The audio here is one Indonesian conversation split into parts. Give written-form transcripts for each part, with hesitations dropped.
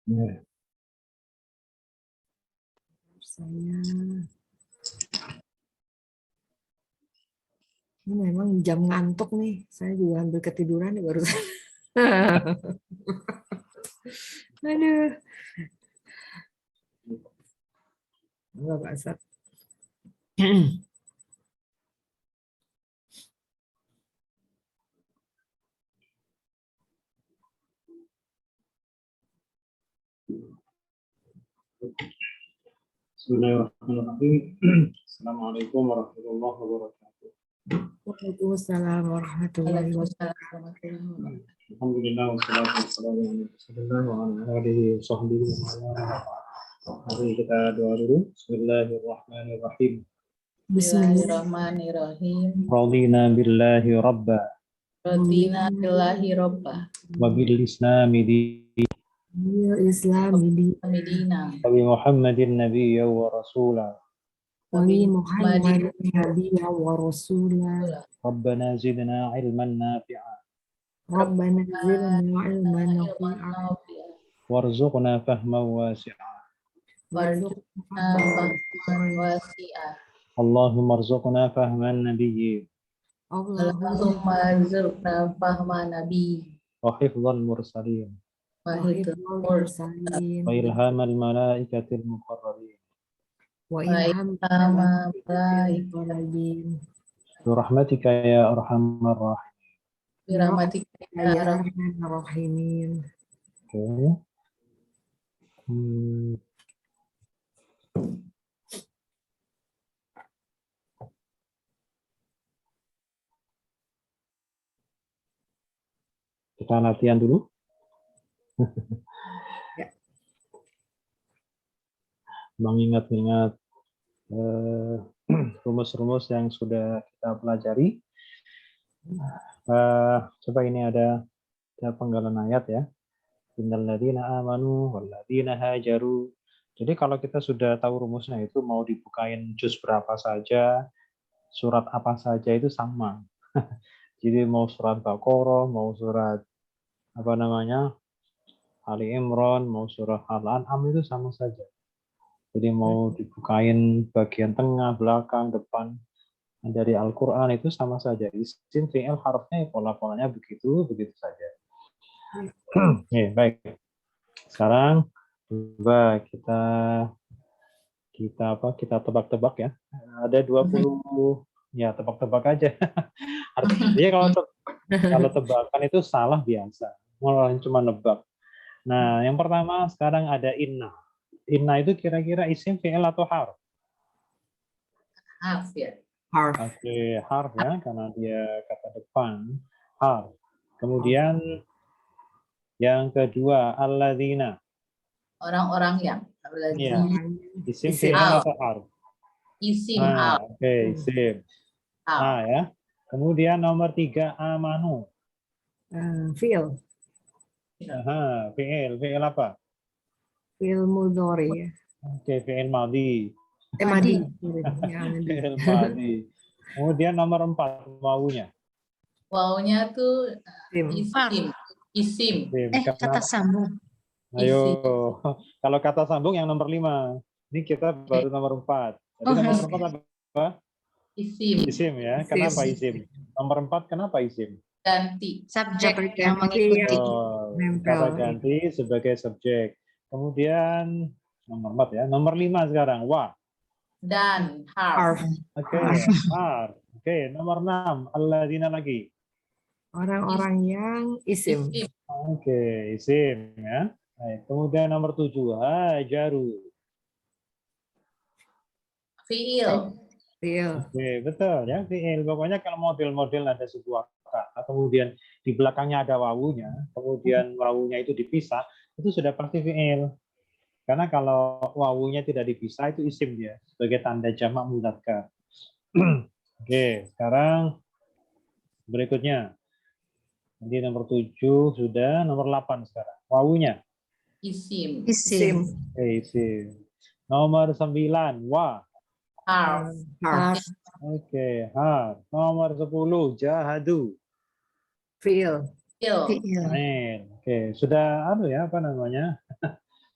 Ya. Saya ini memang jam ngantuk nih. Saya juga hampir ketiduran nih barusan. Aduh. Enggak Pak Asad. Bismillahirrahmanirrahim. Assalamualaikum warahmatullahi wabarakatuh. Waalaikumsalam warahmatullahi wabarakatuh. Waalaikumsalam. Alhamdulillah wassalatu wassalamu ala Rasulillah wa ala alihi wa sahbihi wa man wala. Mari kita doa dulu. Bismillahirrahmanirrahim. Bismillahirrahmanirrahim. Radina billahi rabba Radina billahi robba. wa bil islami Islam ini Medina. wa bi Muhammadin nabiyya wa rasula. Wali Muhammad Nabiya wa Rasulah. Rabbana zidna ilman nafi'a Rabbana zidna ilman nafi'a warzuqna fahman wasi'a. Warzuqna fahman wasi'a. Allahumma arzuqna fahman nabiyyi Allahumma arzuqna fahman nabi. wa hifdzal mursalin Wahidul mursalin wa ilhamal malaikatil muqarrabin. wa ilham Wa'ilhamalaikalaibin. Birahmatika ya arhamar rahim. Birahmatika ya ya Rabb. arhamar rahimin. Oke. Kita latihan dulu. Ya. Mengingat-ingat rumus-rumus yang sudah kita pelajari. Coba ini ada penggalan ayat ya. Innal ladzina amanu wal ladzina hajaru. Jadi kalau kita sudah tahu rumusnya itu mau dibukain juz berapa saja, surat apa saja itu sama. Jadi mau surat Baqarah, mau surat apa namanya? Ali Imran, mau surah Al-An'am itu sama saja. Jadi mau dibukain bagian tengah, belakang, depan dari Al-Qur'an itu sama saja. Isim, fi'il, harfnya pola-polanya begitu saja. Baik. Sekarang coba kita tebak-tebak ya. Ada 20 ya, tebak-tebak aja. Artinya kalau tebakan itu salah biasa. Malah cuma nebak. Nah, yang pertama sekarang ada inna. Inna itu kira-kira isim, fi'il atau harf? Harf ya. Harf. Oke, harf ya, karena dia kata depan. Harf. Kemudian yang kedua, alladzina. Orang-orang yang. Iya. Isim, Isim. fi'il atau harf? Isim Nah, al. oke, isim. Nah, ya. Kemudian nomor 3, amanu. Fi'il. Aha, fi'il. Fi'il apa? Fi'il mudhari. Oke, fi'il madhi. Madi. Fi'il madhi. Kemudian nomor 4, wawunya. Wawunya tuh Isim. Isim. Kata sambung. Ayo, kalau kata sambung yang nomor 5. Ini kita baru nomor 4. Jadi nomor 4 apa? Isim. Isim ya. Kenapa isim? Nomor 4 kenapa isim? Ganti. Subjek yang Ganti. mengikuti. Kata ganti sebagai subjek. Kemudian nomor 4 ya. Nomor 5 sekarang. Wa. Dan harf. Oke, harf. Oke, nomor 6. Alladzina lagi. Orang-orang yang isim. Oke, isim ya. Baik. Kemudian nomor 7. Hajaru. Fi'il. Fi'il. Oke, betul ya, fi'il. Pokoknya kalau model-model ada sebuah kata, kemudian di belakangnya ada wawunya, kemudian wawunya itu dipisah, itu sudah pasti fi'il. Karena kalau wawunya tidak dipisah, itu isim dia, sebagai tanda jamak mudzakkar. Oke, sekarang berikutnya. Jadi nomor 7 sudah, nomor 8 sekarang. Wawunya. Isim. Isim. Oke, isim. Nomor 9, wa. Harf. Harf. Oke, harf. Nomor 10, jahadu. Fi'il. Fi'il. Fi'il. Oke, sudah apa namanya?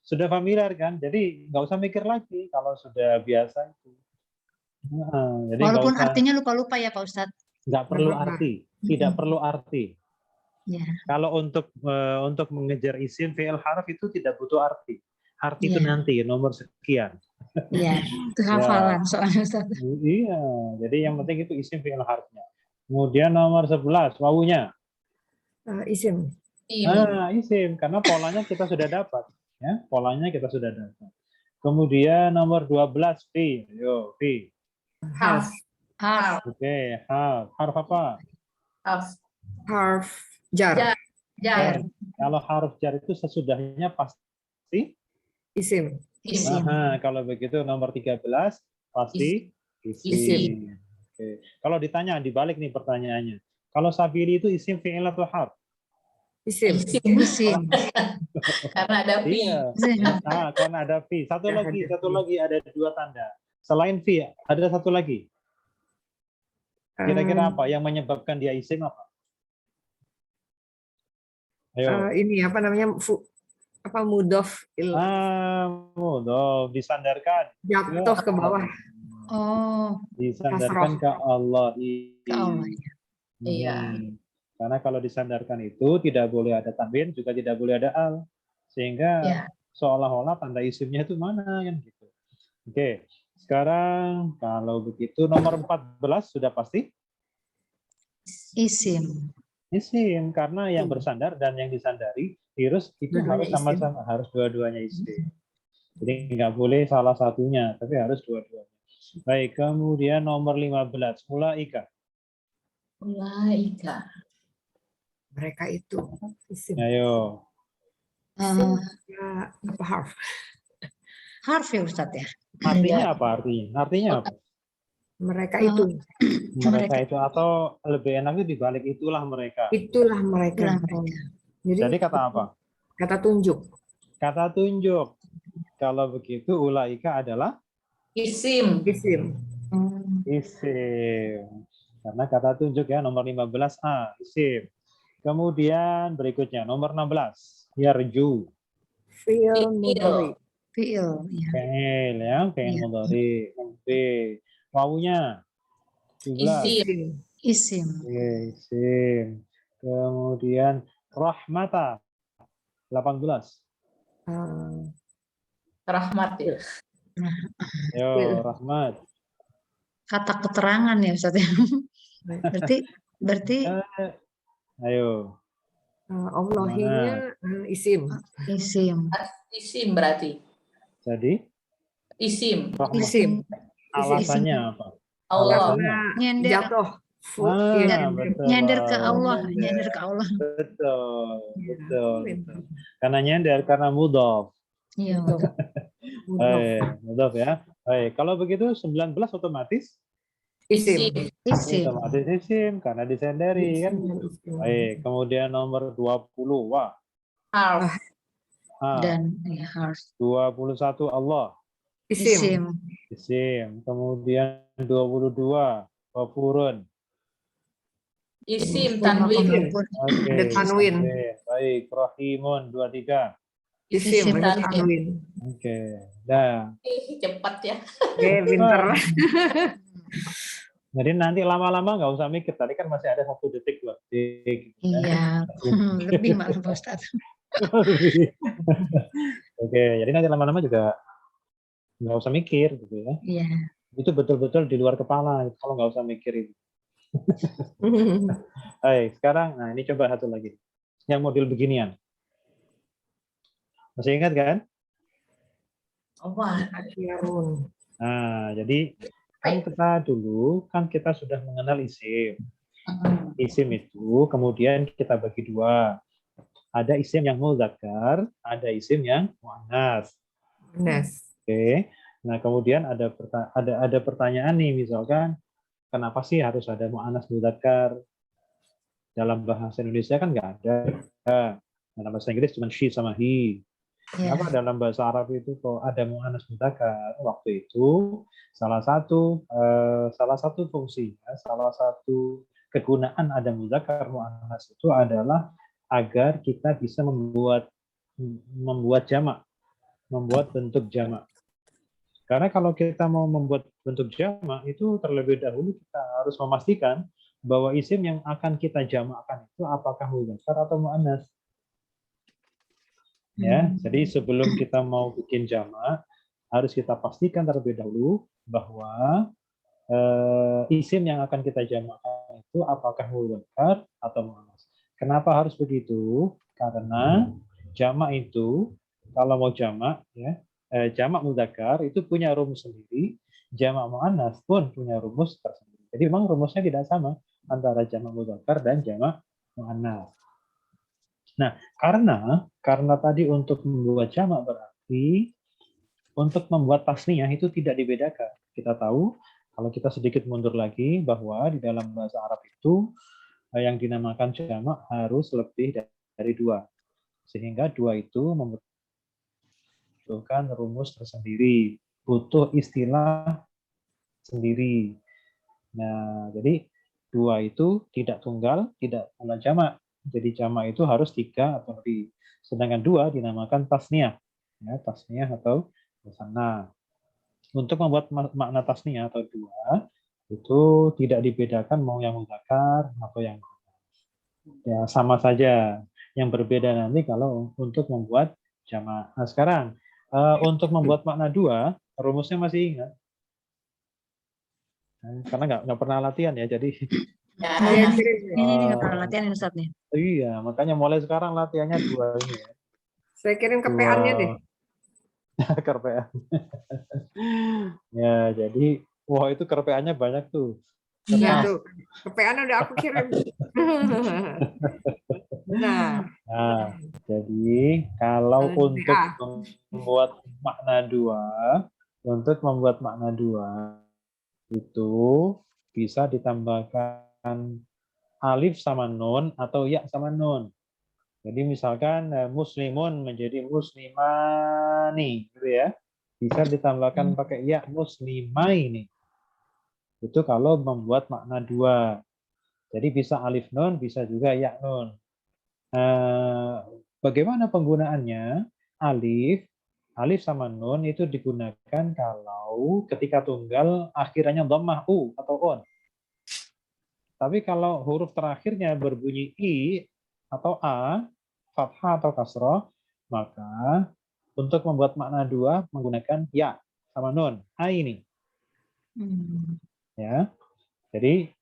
sudah familiar kan? Jadi nggak usah mikir lagi kalau sudah biasa itu. Nah, jadi nggak Walaupun usah, artinya lupa-lupa ya Pak Ustadz. nggak perlu apa-apa. arti, tidak Mm-mm. perlu arti. Ya, Kalau untuk mengejar isim fi'il harf itu tidak butuh arti. Arti itu Iya. nanti nomor sekian. ya. Itu hafalan soalnya Ustadz. Iya, jadi yang penting itu isim fi'il harfnya. Kemudian nomor 11 wawunya. Isim. Nah, isim karena polanya kita sudah dapat, ya. Polanya kita sudah dapat. Kemudian nomor 12 fi. Yo, fi. Harf. Harf. Oke, harf. Harf apa? Harf jar. Jar. Kalau harf jar itu sesudahnya pasti. Isim. Isim. Aha, kalau begitu nomor 13 pasti isim. Isim. Oke. Kalau ditanya dibalik nih pertanyaannya. Kalau sabili itu isim fi'il atau harf? Isim. Isim. Karena ada fi. Iya. Isim. Karena ada fi. Satu Ya, lagi ada ada dua tanda. Selain fi, ada satu lagi. Kira-kira apa yang menyebabkan dia isim apa? Ayo. Ini apa namanya? Mudhof Mudhof disandarkan. jatuh ke bawah. Oh, Disandarkan ke Allah. ke Allah. Iya. Karena kalau disandarkan itu tidak boleh ada tanwin, juga tidak boleh ada al. Sehingga Ya. seolah-olah tanda isimnya itu mana kan gitu. Oke. Sekarang kalau begitu nomor 14 sudah pasti Isim. isim karena yang bersandar dan yang disandari harus itu Dua-duanya harus sama-sama, harus dua-duanya isim. Jadi nggak boleh salah satunya, tapi harus dua-duanya. Baik, kemudian nomor 15 ulaika. Ulaika. Mereka itu isim. Ayo. Isim ya, apa harf? Harf ya Ustadz ya. Artinya apa artinya? Artinya apa? Mereka itu. Mereka itu atau lebih enaknya dibalik itulah mereka. Itulah mereka. Itulah mereka. Jadi kata apa? Kata tunjuk. Kata tunjuk. Kalau begitu ulaika adalah Isim. Isim. isim. Karena kata tunjuk ya nomor 15A isim. Kemudian berikutnya nomor 16 yarju. Fi'il mudhari. Fi'il. Ya. Fi'il ya, fi'il Iya. mudhari. Wawunya 17. Isim. Isim. Isim. Kemudian rahmata 18. Rahmat ya. Yo, rahmat. Kata keterangan ya Ustadz ya. Berarti Ayo. Allahinya isim. isim. Isim berarti. Jadi Isim. rahmat. Isim. Alasannya apa? Allah. Alasannya. Nyender. Jatuh. Betul. Nyender ke Allah. Nyender. Nyender ke Allah. Betul. Ya, Betul. betul. Karena nyender karena mudhof. Iya. Mudhof. Mudhof ya. Baik, kalau begitu 19 otomatis Isim. Isim. otomatis isim karena disendari kan. Baik, kemudian nomor 20 wah. Harf. Dan ya, harf. 21 Allah. Isim. Isim. Isim. Kemudian 22 wafurun. Isim tanwin. Oke. Ada tanwin. Baik, rahimun 23. Isim. Isim. Ada tanwin. Oke. Dah. Cepat ya. Oke, pinter. Jadi nanti lama-lama nggak usah mikir. Tadi kan masih ada 1 detik, 2 detik. Gitu, Iya. Lebih malah Pak Ustadz. Oke, jadi nanti lama-lama juga nggak usah mikir gitu ya. Iya. Itu betul-betul di luar kepala kalau nggak usah mikir itu. Baik, sekarang nah ini coba satu lagi. Yang model beginian. Masih ingat kan? Wah. Nah, jadi kan kita sudah mengenal isim. Isim itu kemudian kita bagi dua. Ada isim yang mudzakkar, ada isim yang muannas. Oke. Nah, kemudian ada pertanyaan nih, misalkan kenapa sih harus ada muannas mudzakkar? Dalam bahasa Indonesia kan nggak ada. Dalam bahasa Inggris cuma she sama he. Kenapa dalam bahasa Arab itu kok ada muannas mudzakkar? Waktu itu salah satu fungsinya, salah satu kegunaan ada mudzakkar muannas itu adalah agar kita bisa membuat jamak. membuat bentuk jamak. Karena kalau kita mau membuat bentuk jamak itu terlebih dahulu kita harus memastikan bahwa isim yang akan kita jamakkan itu apakah mudzakkar atau muannas. Ya, jadi sebelum kita mau bikin jamak harus kita pastikan terlebih dahulu bahwa isim yang akan kita jamakkan itu apakah mudzakkar atau muannas. Kenapa harus begitu? Karena jamak itu kalau mau jamak ya, jamak mudzakkar itu punya rumus sendiri, jamak muannas pun punya rumus tersendiri. Jadi memang rumusnya tidak sama antara jamak mudzakkar dan jamak muannas. Nah, karena tadi untuk membuat jamak berarti untuk membuat tasniyah itu tidak dibedakan. Kita tahu kalau kita sedikit mundur lagi bahwa di dalam bahasa Arab itu yang dinamakan jamak harus lebih dari dua. Sehingga dua itu membutuhkan rumus tersendiri, butuh istilah sendiri. Nah, jadi dua itu tidak tunggal, tidak pula jamak. Jadi jamak itu harus tiga atau lebih. Sedangkan dua dinamakan tasniyah. Ya, tasniyah atau musanna. Untuk membuat makna tasniyah atau dua, itu tidak dibedakan mau yang mudzakkar atau yang muannas. Ya, sama saja. Yang berbeda nanti kalau untuk membuat jamak. Nah, sekarang untuk membuat makna dua, rumusnya masih ingat? Karena nggak pernah latihan ya, jadi Saya Ya. kirim, Ini nggak pernah latihan ini Ustaz nih. iya, makanya mulai sekarang latihannya dua ini ya. saya kirim ke PA-nya deh. KRPA. Ya, jadi wah itu KRPA-nya banyak tuh. Nah, Iya. tuh, ke PA-nya udah aku kirim. Nah, Jadi kalau Kalau di untuk PA. membuat makna dua itu bisa ditambahkan alif sama nun atau ya sama nun. Jadi misalkan muslimun menjadi muslimani, gitu ya. Bisa ditambahkan pakai ya muslimaini. Itu kalau membuat makna dua. Jadi bisa alif nun, bisa juga ya nun. Bagaimana penggunaannya? Alif sama nun itu digunakan kalau ketika tunggal akhirnya dhammah u atau on. Tapi kalau huruf terakhirnya berbunyi i atau a, fathah atau kasroh, maka untuk membuat makna dua menggunakan ya sama nun. Ini. Ya. Jadi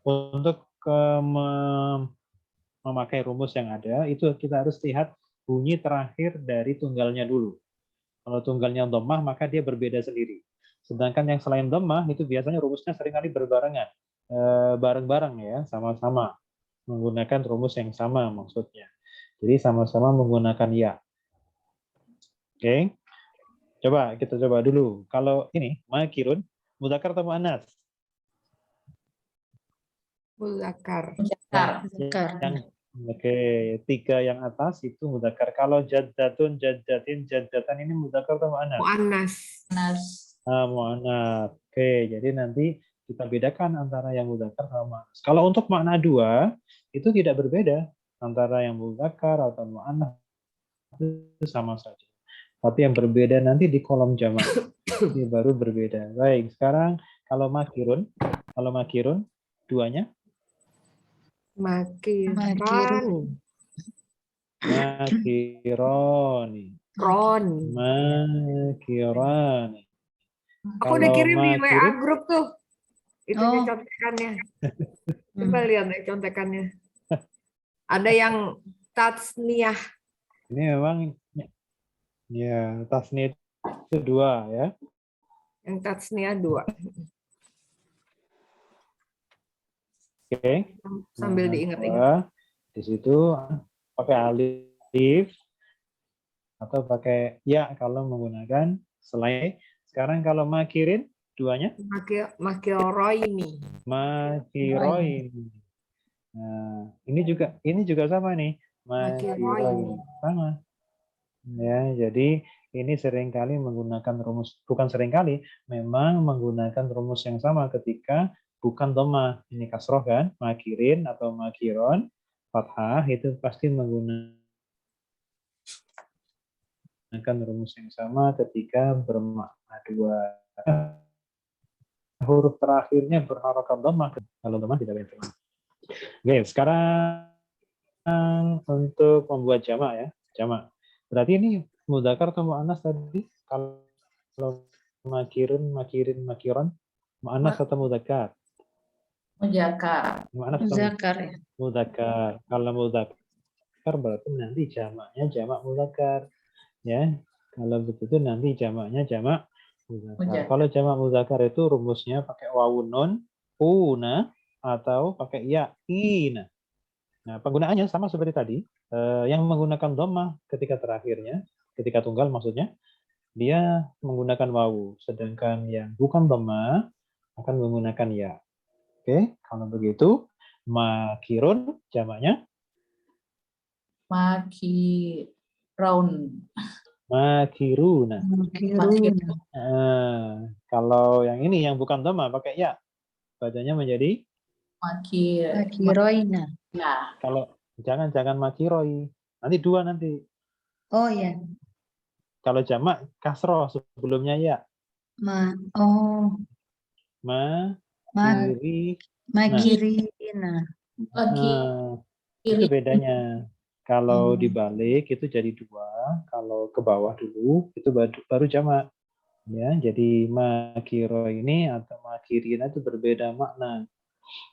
untuk memakai rumus yang ada itu kita harus lihat bunyi terakhir dari tunggalnya dulu. Kalau tunggalnya dhammah maka dia berbeda sendiri. Sedangkan yang selain dhammah itu biasanya rumusnya seringkali berbarengan, bareng-bareng ya, sama-sama menggunakan rumus yang sama maksudnya. Jadi sama-sama menggunakan ya. Oke. Coba kita coba dulu. Kalau ini makirun mudzakkar atau muannas? Mudzakkar. Oke, tiga yang atas itu mudzakkar. Kalau jaddatun, jaddatin, jaddatan ini mudzakkar atau muannas? Muannas. Muannas. Oke, jadi nanti kita bedakan antara yang mudzakkar sama muannas. Kalau untuk makna dua itu tidak berbeda antara yang mudzakkar atau muannas, itu sama saja. Tapi yang berbeda nanti di kolom jamak. Ini baru berbeda. Baik, sekarang kalau makirun duanya? Makironi. Ron. Makirani. Aku udah kirim di WA makirun, grup tuh. Itunya Oh. contekannya. Coba lihat nih contekannya. Ada yang tatsniyah. ini memang ya tasniyah itu dua ya. Yang tatsniyah 2. Oke. Sambil diingat-ingat. Di situ pakai alif atau pakai ya kalau menggunakan selain. Sekarang kalau makirin duanya? Makiroini. Makiroini. Nah, ini juga sama nih. Makiroini. Sama. Ya, jadi ini seringkali menggunakan rumus, bukan seringkali, memang menggunakan rumus yang sama ketika bukan dhammah. Ini kasroh kan, makirin atau makiron, fathah itu pasti menggunakan menggunakan rumus yang sama ketika bermakna dua. Huruf terakhirnya berharokat dhammah, kalau dhammah tidak boleh. Oke, sekarang untuk membuat jamak ya, jamak. Berarti ini mudzakkar atau muannas tadi? Kalau makirin, muannas atau mudzakkar? Muzakkar. Muannas atau Zakar ya. mudzakkar? Kalau mudzakkar berarti nanti jamaknya jamak mudzakkar, ya. Kalau begitu nanti jamaknya jamak mudzakkar. Mudzakkar. Kalau jamak mudzakkar itu rumusnya pakai wawun nun, una, atau pakai ya, ina. Nah, penggunaannya sama seperti tadi. Yang menggunakan dhammah ketika terakhirnya, ketika tunggal maksudnya, dia menggunakan wawu. Sedangkan yang bukan dhammah akan menggunakan ya. Oke, kalau begitu, makirun jamaknya Makiraun. makiruna. Makirun. Kalau yang ini yang bukan dhammah pakai ya, bacanya menjadi Makiroina. Ya. kalau jangan makiroi. Nanti dua nanti. Oh ya. Kalau jamak kasroh sebelumnya ya. Oh. Kiri. Makirina. Lagi Itu kiri. bedanya. Kalau dibalik itu jadi dua. Kalau ke bawah dulu itu baru jamak. Ya, jadi makiro ini atau makirina itu berbeda makna.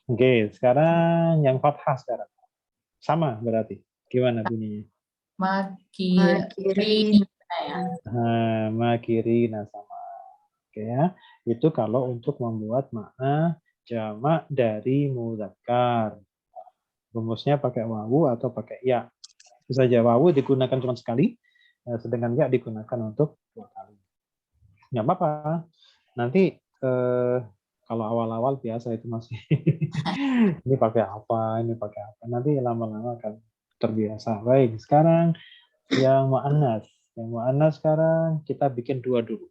Oke, sekarang yang fathah sekarang. Sama berarti. Gimana bunyinya? Makirin. Makirina sama. Oke ya. Itu kalau untuk membuat makna jamak dari mudzakkar. Rumusnya pakai wawu atau pakai ya. Itu saja, wawu digunakan cuma sekali, sedangkan ya digunakan untuk dua kali. Nggak apa-apa. Nanti kalau awal-awal biasa itu masih ini pakai apa, ini pakai apa. Nanti lama-lama akan terbiasa. Baik, sekarang yang mu'annas. Yang mu'annas sekarang kita bikin dua dulu.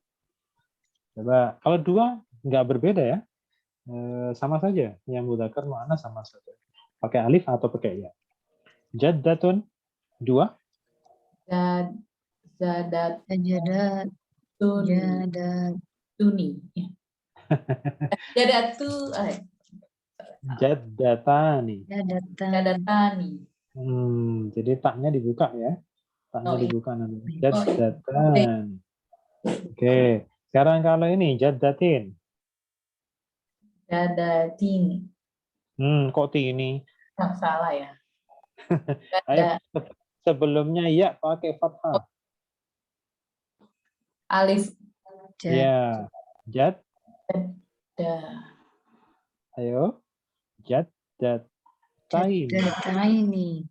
Coba, kalau dua nggak berbeda ya, sama saja. Yang mudzakkar mu'annas sama saja. Pakai alif atau pakai ya. Jaddatun, dua. Zadat. Jadat. Tuni. Jadatu. Jaddatani. Jadatani. Jadi taknya dibuka ya. Taknya dibuka nanti. iya. Jaddatan. Oke. Sekarang kalau ini jaddatin. Jadatini. Kok ini? Salah ya. Ayo, sebelumnya ya pakai fathah. Alif. Ya. Jad. Ayo. Jaddatain. Jadataini.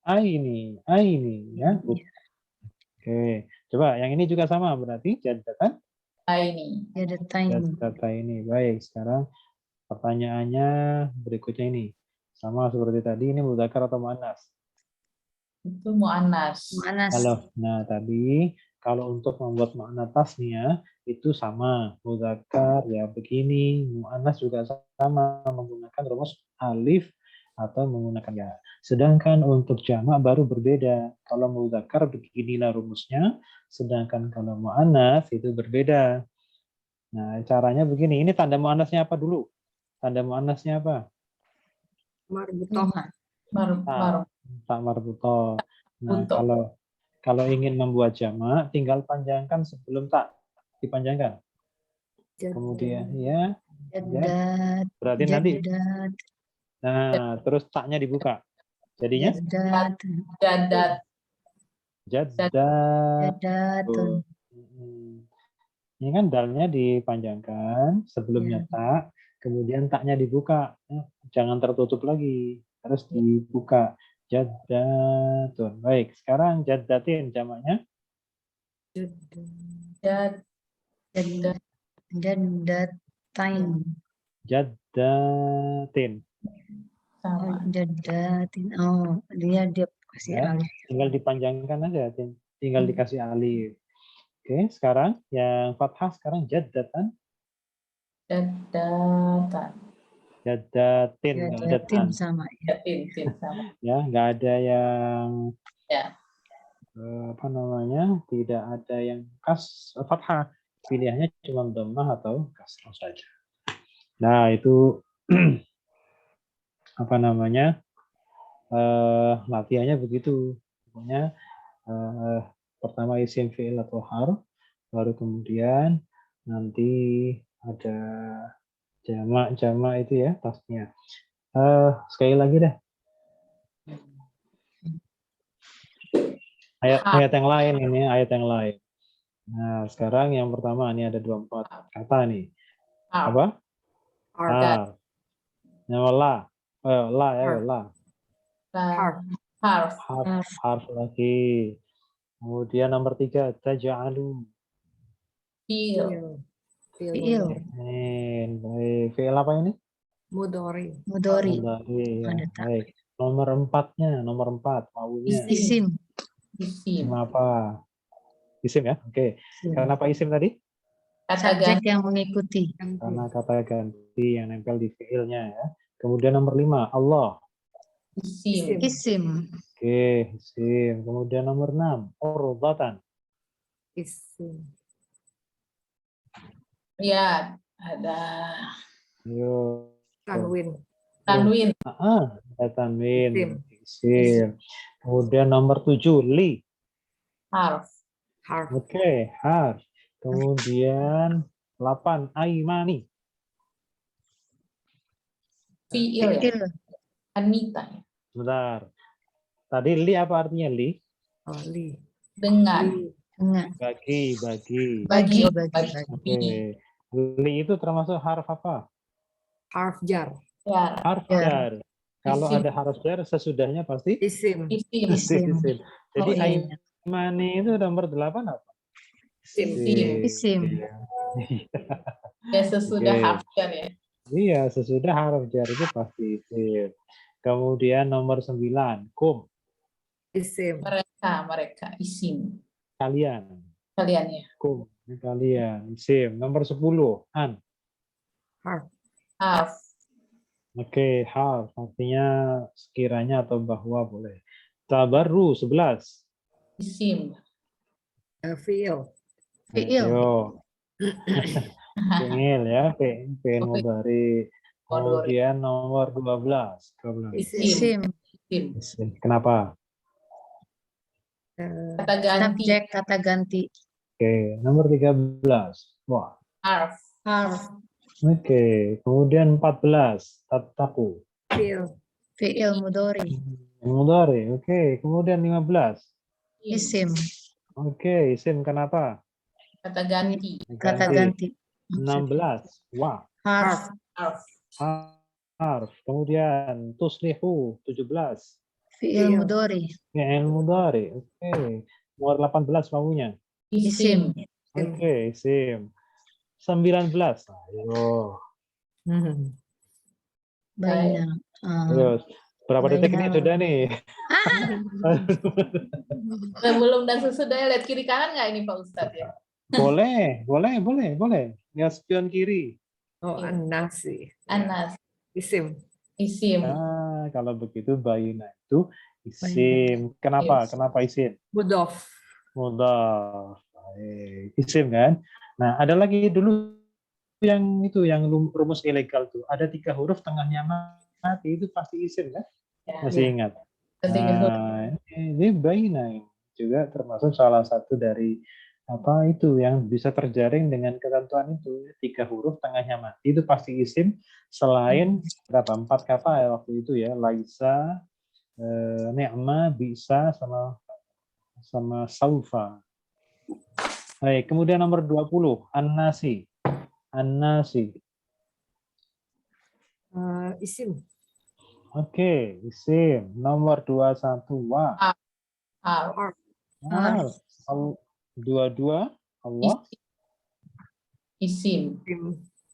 Aini ya. Oke. Coba yang ini juga sama berarti jaddatan. Ini. Jadataini. Baik, sekarang pertanyaannya berikutnya ini. Sama seperti tadi, ini mudzakkar atau muannas? Itu mu'annas. Nah tadi kalau untuk membuat makna tasnya itu sama, mudzakkar ya begini, muannas juga sama menggunakan rumus alif atau menggunakan ya. Sedangkan untuk jamak baru berbeda. Kalau mudzakkar beginilah rumusnya, sedangkan kalau muannas itu berbeda. Nah, caranya begini. Ini tanda muannasnya apa dulu? Tanda muannasnya apa? Marbutoh. Tak marbutoh. Nah, kalau ingin membuat jamak, tinggal panjangkan sebelum tak dipanjangkan. Kemudian ya. Berarti nanti. Nah, terus taknya dibuka. Jadinya? Jaddatun. Ini kan dalnya dipanjangkan, sebelumnya tak, kemudian taknya dibuka. Jangan tertutup lagi. Terus dibuka. Jaddatun. Baik, sekarang jaddatin jamaknya. Jaddatin. Jaddatin. Oh, dia kasih alif. Tinggal dipanjangkan aja, tinggal dikasih alif. Oke, sekarang yang fathah sekarang jaddatan. Jaddatin, nggak ada tan. Sama. Jadatin sama. Ya, nggak ada yang apa namanya, tidak ada yang fathah, pilihannya cuma dhammah atau kasrah saja. Nah itu apa namanya, latihannya begitu. Pokoknya pertama isim fi'il atau harf, baru kemudian nanti ada jamak itu ya tasnya. Sekali lagi deh. Ayat yang lain ini, ayat yang lain. Nah, sekarang yang pertama ini ada 24 kata nih. Apa? Harf. Yang la. La ya, la. Harf lagi. Kemudian nomor 3, taj'alu. Fi'il. Fi'il. Baik. Fi'il apa ini? Mudhari. Mudhari. Mudhari, ya. Ada tak. Baik. Nomor 4-nya, nomor 4, maunya. Isim. Isim. Kenapa? Isim ya? Oke. Isim. Kenapa isim tadi? Kata Subjek ganti. yang mengikuti. Karena kata ganti yang nempel di fi'ilnya ya. Kemudian nomor 5, Allah. Isim. Isim. Oke, isim. Kemudian nomor 6, urdatan. Isim. Ya, ada Ayo. Tanwin. tanwin. Ada tanwin. Isim. Isim. Kemudian nomor 7, li. Harf. Harf. Oke, harf. Kemudian 8, aimani. Fi'il ya. Fi'il. Anita ya. Sebentar. Tadi li apa artinya li? Oh, li. Dengan. Li. Enggak. Bagi. Bagi. Oke. Li itu termasuk harf apa? Harf jar. Ya. Harf Jar. jar. Kalau Isim. ada harf jar sesudahnya pasti Isim. Isim. Isim. isim. Jadi Oh, iya. aimani itu nomor 8 apa? Isim. Isim. Ya sesudah Oke. harf jar ya. Iya, sesudah harf jar itu pasti isim. Kemudian nomor 9, kum, Isim. Mereka. Isim. kalian. Kalian ya. Kum, kalian. Isim. Nomor 10, an. Harf. Harf. Oke, harf artinya sekiranya atau bahwa boleh. Tabarru 11. Isim. Fi'il. Fi'il. Yo, fi'il ya, fi'il mudhari. Mudhari. Kemudian nomor 12. Isim. Isim. Isim. Isim. Kenapa? Kata ganti. Subjek kata ganti. Oke, nomor 13. Wah. Harf. Harf. Oke, kemudian 14. Tattaku. Fi'il. Fi'il mudhari. Mudhari. Oke, kemudian 15. Isim. Oke, isim kenapa? Kata ganti. Kata ganti. 16. Wah. Harf. Harf. Harf. Kemudian tuslihu 17. Fi'il mudhari. Fi'il mudhari. Oke. Nomor 18 maunya. Isim. Oke, isim. 19. Ayo. Baina. Terus berapa detik ini Baina. sudah nih? Sebelum dan sesudah lihat kiri kanan nggak ini Pak Ustadz ya? Boleh. Lihat spion kiri. Oh, an-nasi. Anas. Isim. Isim. Nah, kalau begitu baina itu isim. Kenapa? Yes. Kenapa isim? Mudhof. Mudhaf. Baik. Isim kan? Nah, ada lagi dulu yang rumus ilegal tuh. Ada 3 huruf tengahnya mati, itu pasti isim kan? Ya. Masih ingat? Ketiga huruf. Nah, ini baina juga termasuk salah satu dari apa itu yang bisa terjaring dengan ketentuan itu. 3 huruf tengahnya mati itu pasti isim selain berapa? 4 kata ya waktu itu ya. Laisa, ni'ma, bisa sama saufa. Baik, kemudian nomor 20, an-nasi. An-nasi. Isim. Oke, isim. Nomor 21, wa. Harf. Harf. 22, Allah. Isim.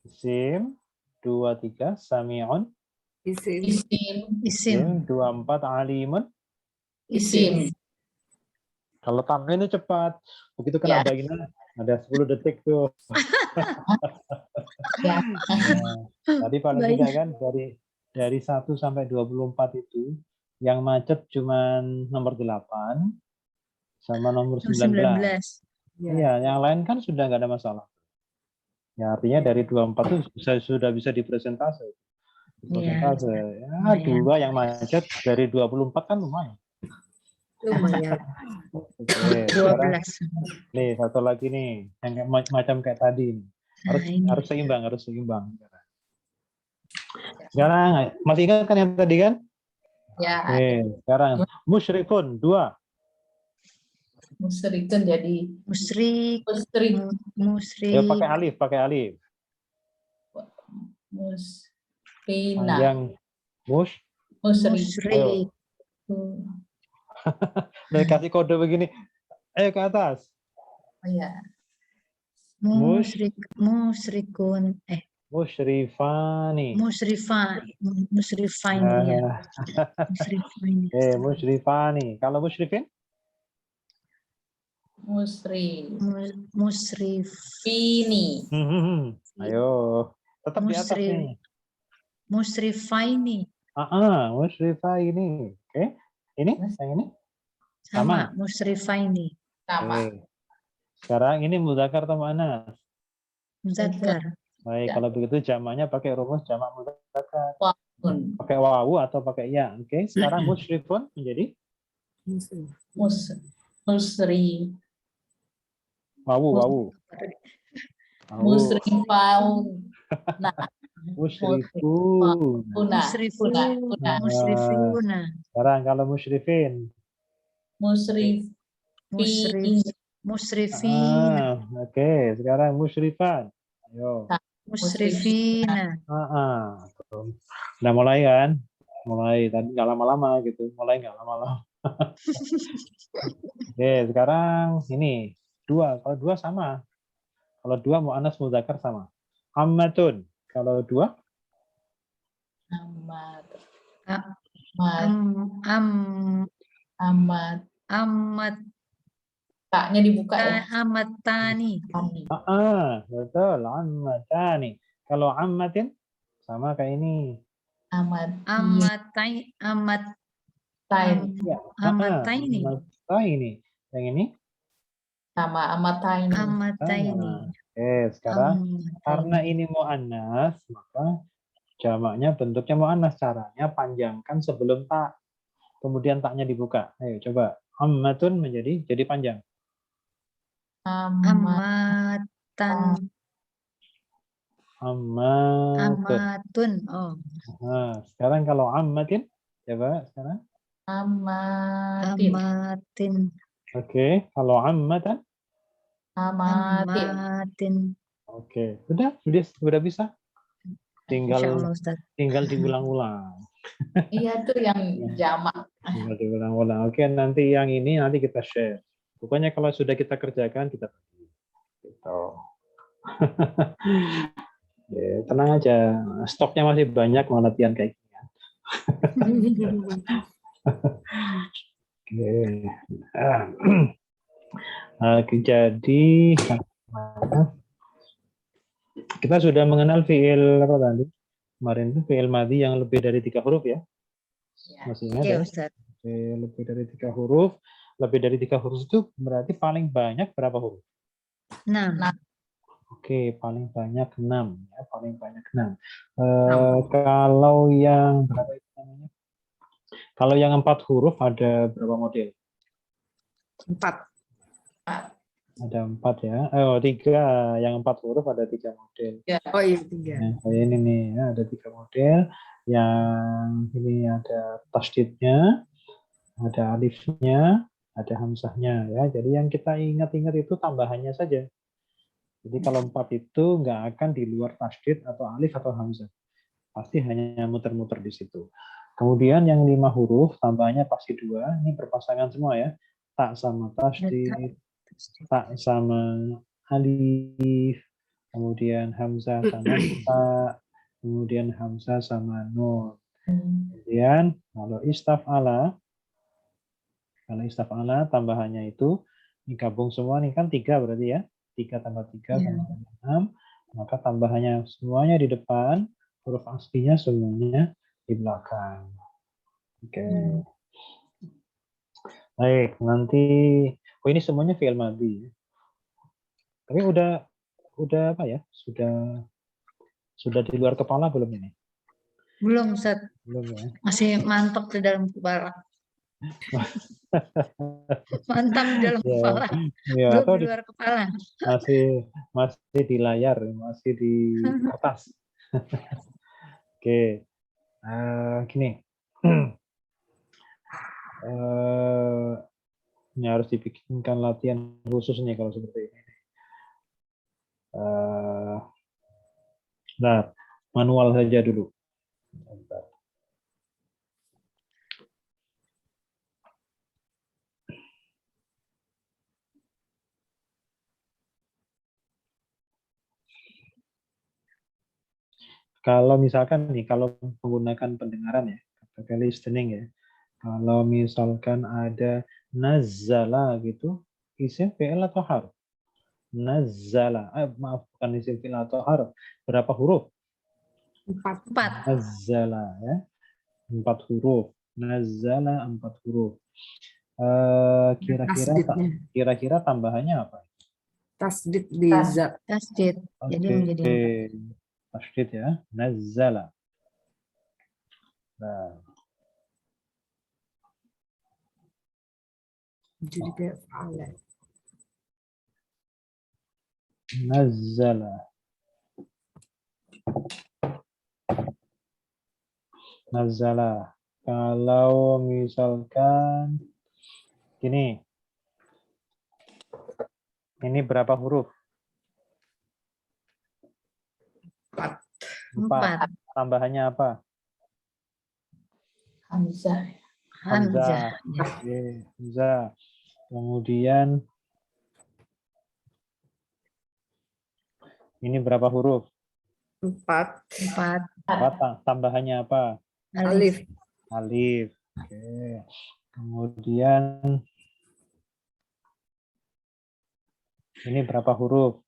Isim. 23, sami'un. Isim. Isim. Isim. 24, alimun. Isim. Kalau tanwin itu cepat. Begitu kena Ya. baina, ada 10 detik tuh. Ya. Nah, tadi paling Baik. tidak kan dari 1 sampai 24 itu yang macet cuma nomor 8 sama nomor 19. 19. Ya. Iya, yang lain kan sudah nggak ada masalah. Ya, artinya dari 24 itu sudah bisa dipresentase. Iya. Persentase. Ya, Lumayan. 2 yang macet dari 24 kan lumayan. Lumayan. Oke, sekarang 12. nih satu lagi nih, yang macam kayak tadi nih. Nah, ini. Harus seimbang, harus seimbang. Sekarang masih ingat kan yang tadi kan? Ya, Sekarang musyrikun 2. musyrikun jadi Musyrik. musyrik, Ya, Musyrik. pakai alif. musrina, Panjang musyrik. Musyrik. Udah kasih kode begini. Ayo ke atas. Oh ya, Musyrik. Musyrikun. Musyrifani. Musrifain ya. Nah, Musrifain. musyrifani. Kalau musyrifin? musrifini, Ayo, tetap di atas Musri- nih. Musrifaini. Musrifaini. Oke. Ini, yang ini? Sama. Musrifaini. sama. Oke. Sekarang ini mudzakkar atau muannas? Muzakkar. Baik, kalau begitu jamaknya pakai rumus jamak mudzakkar. Pun. Pakai wawu atau pakai ya. Oke, sekarang musyrifun menjadi Musri, wawu. musrifaun, nah, Musyrifun. Musrifuna. Sekarang kalau musyrifin. Musrifin. Oke, sekarang musyrifan. Ayo. Musrifina. Udah mulai kan? Mulai tadi nggak lama-lama gitu. Mulai nggak lama-lama. Oke, sekarang ini 2. Kalau 2 sama. Kalau 2 muannas mudzakkar sama. Ammatun. Kalau 2? amat, taknya dibuka ya. Amatani. Betul. Ammatani. Kalau ammatin sama kayak ini. Amataini. Amataini. Yang ini? Sama amataini. Oke, sekarang karena ini muannas, maka jamaknya bentuknya muannas. Caranya panjangkan sebelum tak. Kemudian taknya dibuka. Ayo coba. Ammatun jadi panjang. Amatun. Oh. Nah, sekarang kalau ammatin, coba sekarang. Amatin. Oke, kalau ammatan? Amatin. Oke, sudah bisa. Tinggal diulang-ulang. Iya tuh yang jamak. Tinggal diulang-ulang. Oke, nanti yang ini nanti kita share. Pokoknya kalau sudah kita kerjakan kita bagi. Gitu. Ya, tenang aja, stoknya masih banyak mau latihan kayak gini. Oke. Jadi kita sudah mengenal fiil apa tadi? Kemarin itu fiil madhi yang lebih dari 3 huruf ya. Masih ingat ya? Ustaz. Lebih dari 3 huruf. Lebih dari 3 huruf itu berarti paling banyak berapa huruf? 6. Oke, paling banyak 6 ya, paling banyak 6. Kalau yang berapa itu namanya? Kalau yang 4 huruf ada berapa model? 4. Ada 4 ya. 3. Yang 4 huruf ada 3 model. Oh iya 3. Nah, kayak ini nih, ya, ada 3 model. Yang ini ada tasdidnya, ada alifnya, ada hamzahnya ya. Jadi yang kita ingat-ingat itu tambahannya saja. Jadi kalau 4 itu nggak akan di luar tasdid atau alif atau hamzah. Pasti hanya muter-muter di situ. Kemudian yang 5 huruf tambahannya pasti 2. Ini berpasangan semua ya. Tak sama tasdid, tak sama alif, kemudian hamzah sama ta, kemudian hamzah sama nun. Kemudian kalau istaf'ala tambahannya itu digabung semua nih kan 3 berarti ya. 3 tambah 3 sama 6, maka tambahannya semuanya di depan, huruf aslinya semuanya di belakang. Oke. Baik, nanti Oh, ini semuanya fi'il madhi. Tapi udah apa ya? Sudah di luar kepala belum ini? Belum, Ustaz. Belum ya. Masih mantap di dalam kepala. Mantap di dalam Ya, kepala. ya, Belum atau di luar kepala. masih di layar, masih di kertas. Oke. Gini. Ini harus dibikinkan latihan khusus nih kalau seperti ini. Nah, manual saja dulu. Bentar. Kalau misalkan nih, kalau menggunakan pendengaran ya, kata listening ya, kalau misalkan ada nazzala gitu, isim fi'il atau harf? Nazzala, maaf bukan isim fi'il atau harf. Berapa huruf? 4. 4. Nazzala ya, 4 huruf. Nazzala 4 huruf. Kira-kira tambahannya apa? Tasdid di za. Tasdid. Jadi menjadi Tasdid ya, nazzala. Nah, Jadi kayak fa'ala. nazzala. Nazzala. Kalau misalkan gini, ini berapa huruf? 4. 4. Tambahannya apa? Hamzah. Hamzah. Ya. Oke, Hamzah. Kemudian ini berapa huruf? 4. 4. Tambahannya apa? Alif. Alif. Oke. Kemudian ini berapa huruf?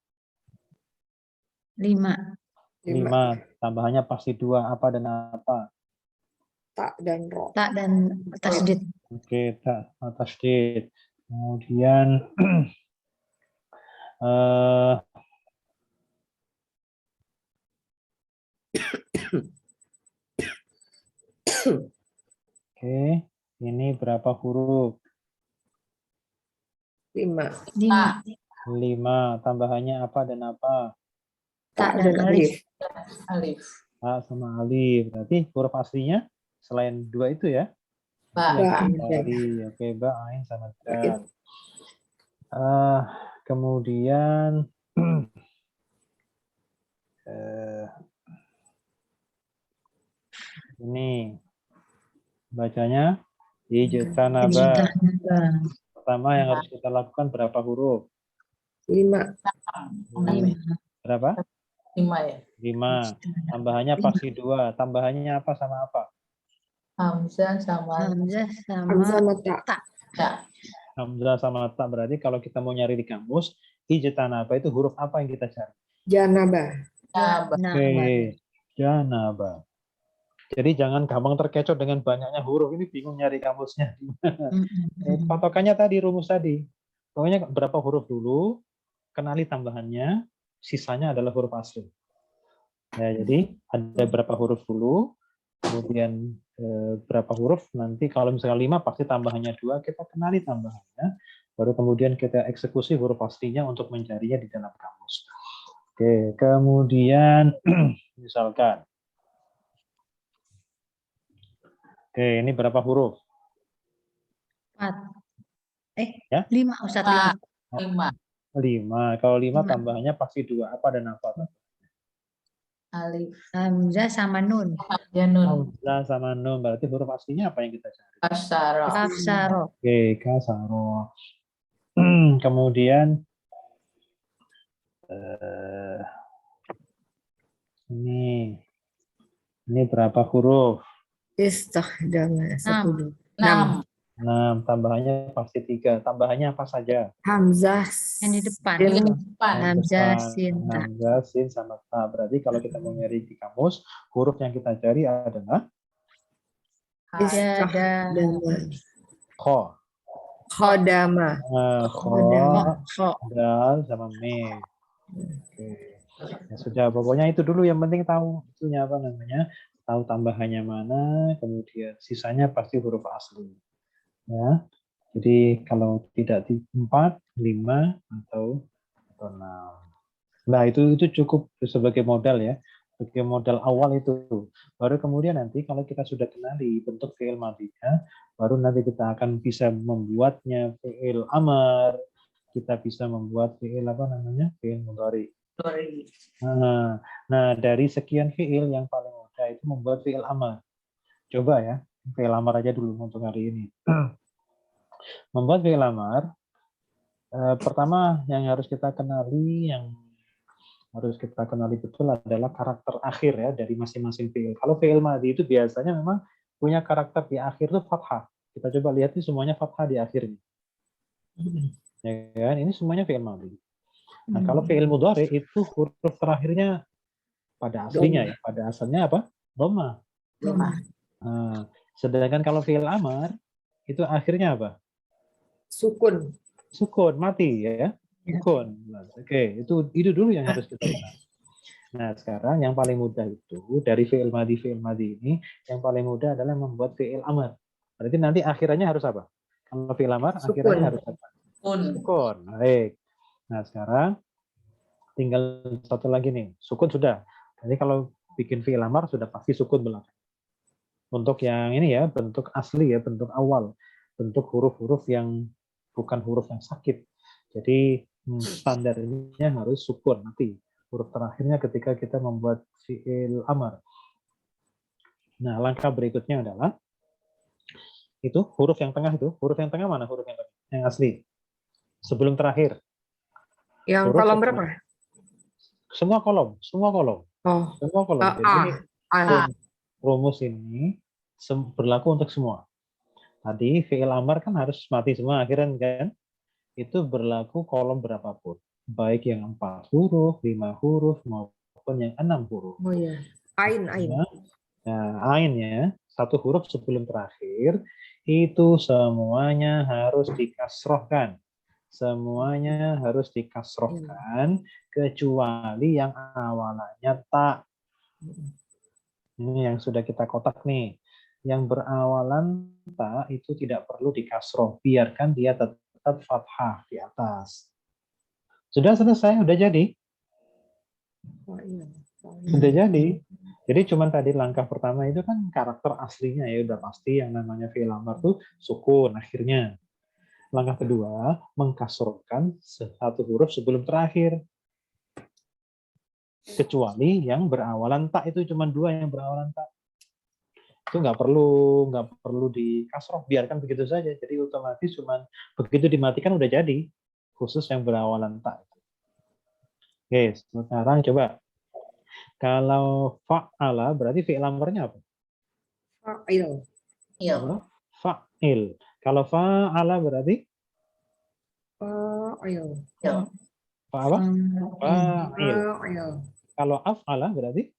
5. 5. Tambahannya pasti 2. Apa dan apa? Tak dan ro. Tak dan tasdid. Oke, tak tasdid. Kemudian oke, ini berapa huruf? 5. 5. Tambahannya apa dan apa? Tak dan alif. Alif. A sama alif. Berarti huruf aslinya selain 2 itu ya? Ba. Tadi, oke, ba, ain sama dal. Kemudian ini bacanya ijtanaba. Pertama yang harus kita lakukan berapa huruf? 5. 5. Berapa? 5 ya. 5. Tambahannya pasti 2. Tambahannya apa sama apa? Hamzah sama Hamzah Hamzah sama sama tak. ya. Hamzah sama ta. Berarti kalau kita mau nyari di kamus, ijtanaba itu huruf apa yang kita cari? Janabah. Oke, janaba. Jadi jangan gampang terkecoh dengan banyaknya huruf. Ini bingung nyari kamusnya. Patokannya tadi, rumus tadi. Pokoknya berapa huruf dulu, kenali tambahannya, sisanya adalah huruf asli. Ya, jadi ada berapa huruf dulu, kemudian berapa huruf, nanti kalau misalnya 5, pasti tambahannya 2, kita kenali tambahannya, baru kemudian kita eksekusi huruf aslinya untuk mencarinya di dalam kamus. Oke, kemudian misalkan, oke, ini berapa huruf? 4. Ya? 5 Ustaz. 5. 5. Kalau 5 tambahannya pasti 2. Apa dan apa? Alif. Hamzah sama nun. Ya nun. Hamzah sama nun. Berarti huruf aslinya apa yang kita cari? Kasara. Kafsaro. Oke, kasaro. Kemudian ini berapa huruf? Istakhdama. 6. 6. Tambahannya pasti 3. Tambahannya apa saja? Hamzah. Yang di depan. Hamzah, sin, ta. Hamzah, sin, sama ta. Berarti kalau kita mau nyari di kamus, huruf yang kita cari adalah Istakhdama. kho. Khodama. Kho, dal sama mim. Oke. Ya sudah, pokoknya itu dulu yang penting tahu itunya apa namanya, tahu tambahannya mana, kemudian sisanya pasti huruf asli. Ya. Jadi kalau tidak di 4, 5 atau 6. Nah, itu cukup sebagai modal ya. Sebagai modal awal itu. Baru kemudian nanti kalau kita sudah kenali bentuk fi'il madhinya, baru nanti kita akan bisa membuatnya fi'il amar, kita bisa membuat fi'il apa namanya? Fi'il mudhari. Nah, dari sekian fi'il yang paling mudah itu membuat fi'il amar. Coba ya, fi'il amar aja dulu untuk hari ini. Membuat fi'il amar, pertama yang harus kita kenali, yang harus kita kenali betul adalah karakter akhir ya dari masing-masing fi'il. Kalau fi'il madhi itu biasanya memang punya karakter di akhir itu fathah. Kita coba lihat ini semuanya fathah di akhirnya. Ya kan? Ini semuanya fi'il madhi. Nah, kalau fi'il mudhari itu huruf terakhirnya pada aslinya ya, pada asalnya apa? Dhamma. Nah, sedangkan kalau fi'il amar itu akhirnya apa? Sukun. Sukun, mati ya. Sukun. Oke, itu dulu yang harus kita kenal. Nah, sekarang yang paling mudah itu dari fi'il madhi ini yang paling mudah adalah membuat fi'il amar. Berarti nanti akhirannya harus apa? Kalau fi'il amar akhirannya harus apa? Sukun. Baik. Nah, sekarang tinggal satu lagi nih. Sukun sudah. Jadi kalau bikin fi'il amar sudah pasti sukun belakang. Untuk yang ini ya, bentuk asli ya, bentuk awal. Bentuk huruf-huruf yang bukan huruf yang sakit. Jadi standarnya harus sukun nanti. Huruf terakhirnya ketika kita membuat fi'il amar. Nah, langkah berikutnya adalah itu huruf yang tengah itu. Huruf yang tengah mana? Huruf yang tengah? Yang asli. Sebelum terakhir. Yang Huruf kolom yang berapa? Semua kolom. Semua kolom. Oh, Semua kolom. Jadi ini rumus ini berlaku untuk semua. Tadi fi'il amar kan harus mati semua akhirnya kan? Itu berlaku kolom berapapun. Baik yang 4 huruf, 5 huruf, maupun yang 6 huruf. oh iya. Ain. Nah, ain ya, satu huruf sebelum terakhir, itu semuanya harus dikasrohkan. Semuanya harus dikasrohkan, kecuali yang awalannya ta. Ini yang sudah kita kotak nih. Yang berawalan ta itu tidak perlu dikasroh. Biarkan dia tetap fathah di atas. Sudah selesai, udah jadi. Sudah jadi. Jadi cuman tadi langkah pertama itu kan karakter aslinya ya udah pasti yang namanya fi'il amar tuh sukun akhirnya. Langkah kedua mengkasrohkan satu huruf sebelum terakhir. Kecuali yang berawalan ta itu cuma 2 yang berawalan ta. Itu nggak perlu dikasroh, biarkan begitu saja. Jadi otomatis cuman begitu dimatikan udah jadi. Khusus yang berawalan ta. Oke, sekarang coba. Kalau fa'ala berarti fi'il amarnya apa? Fa'il. Fa'il. Kalau fa'ala berarti? Fa'il. Fa'ala? Fa'il. Kalau af'ala berarti?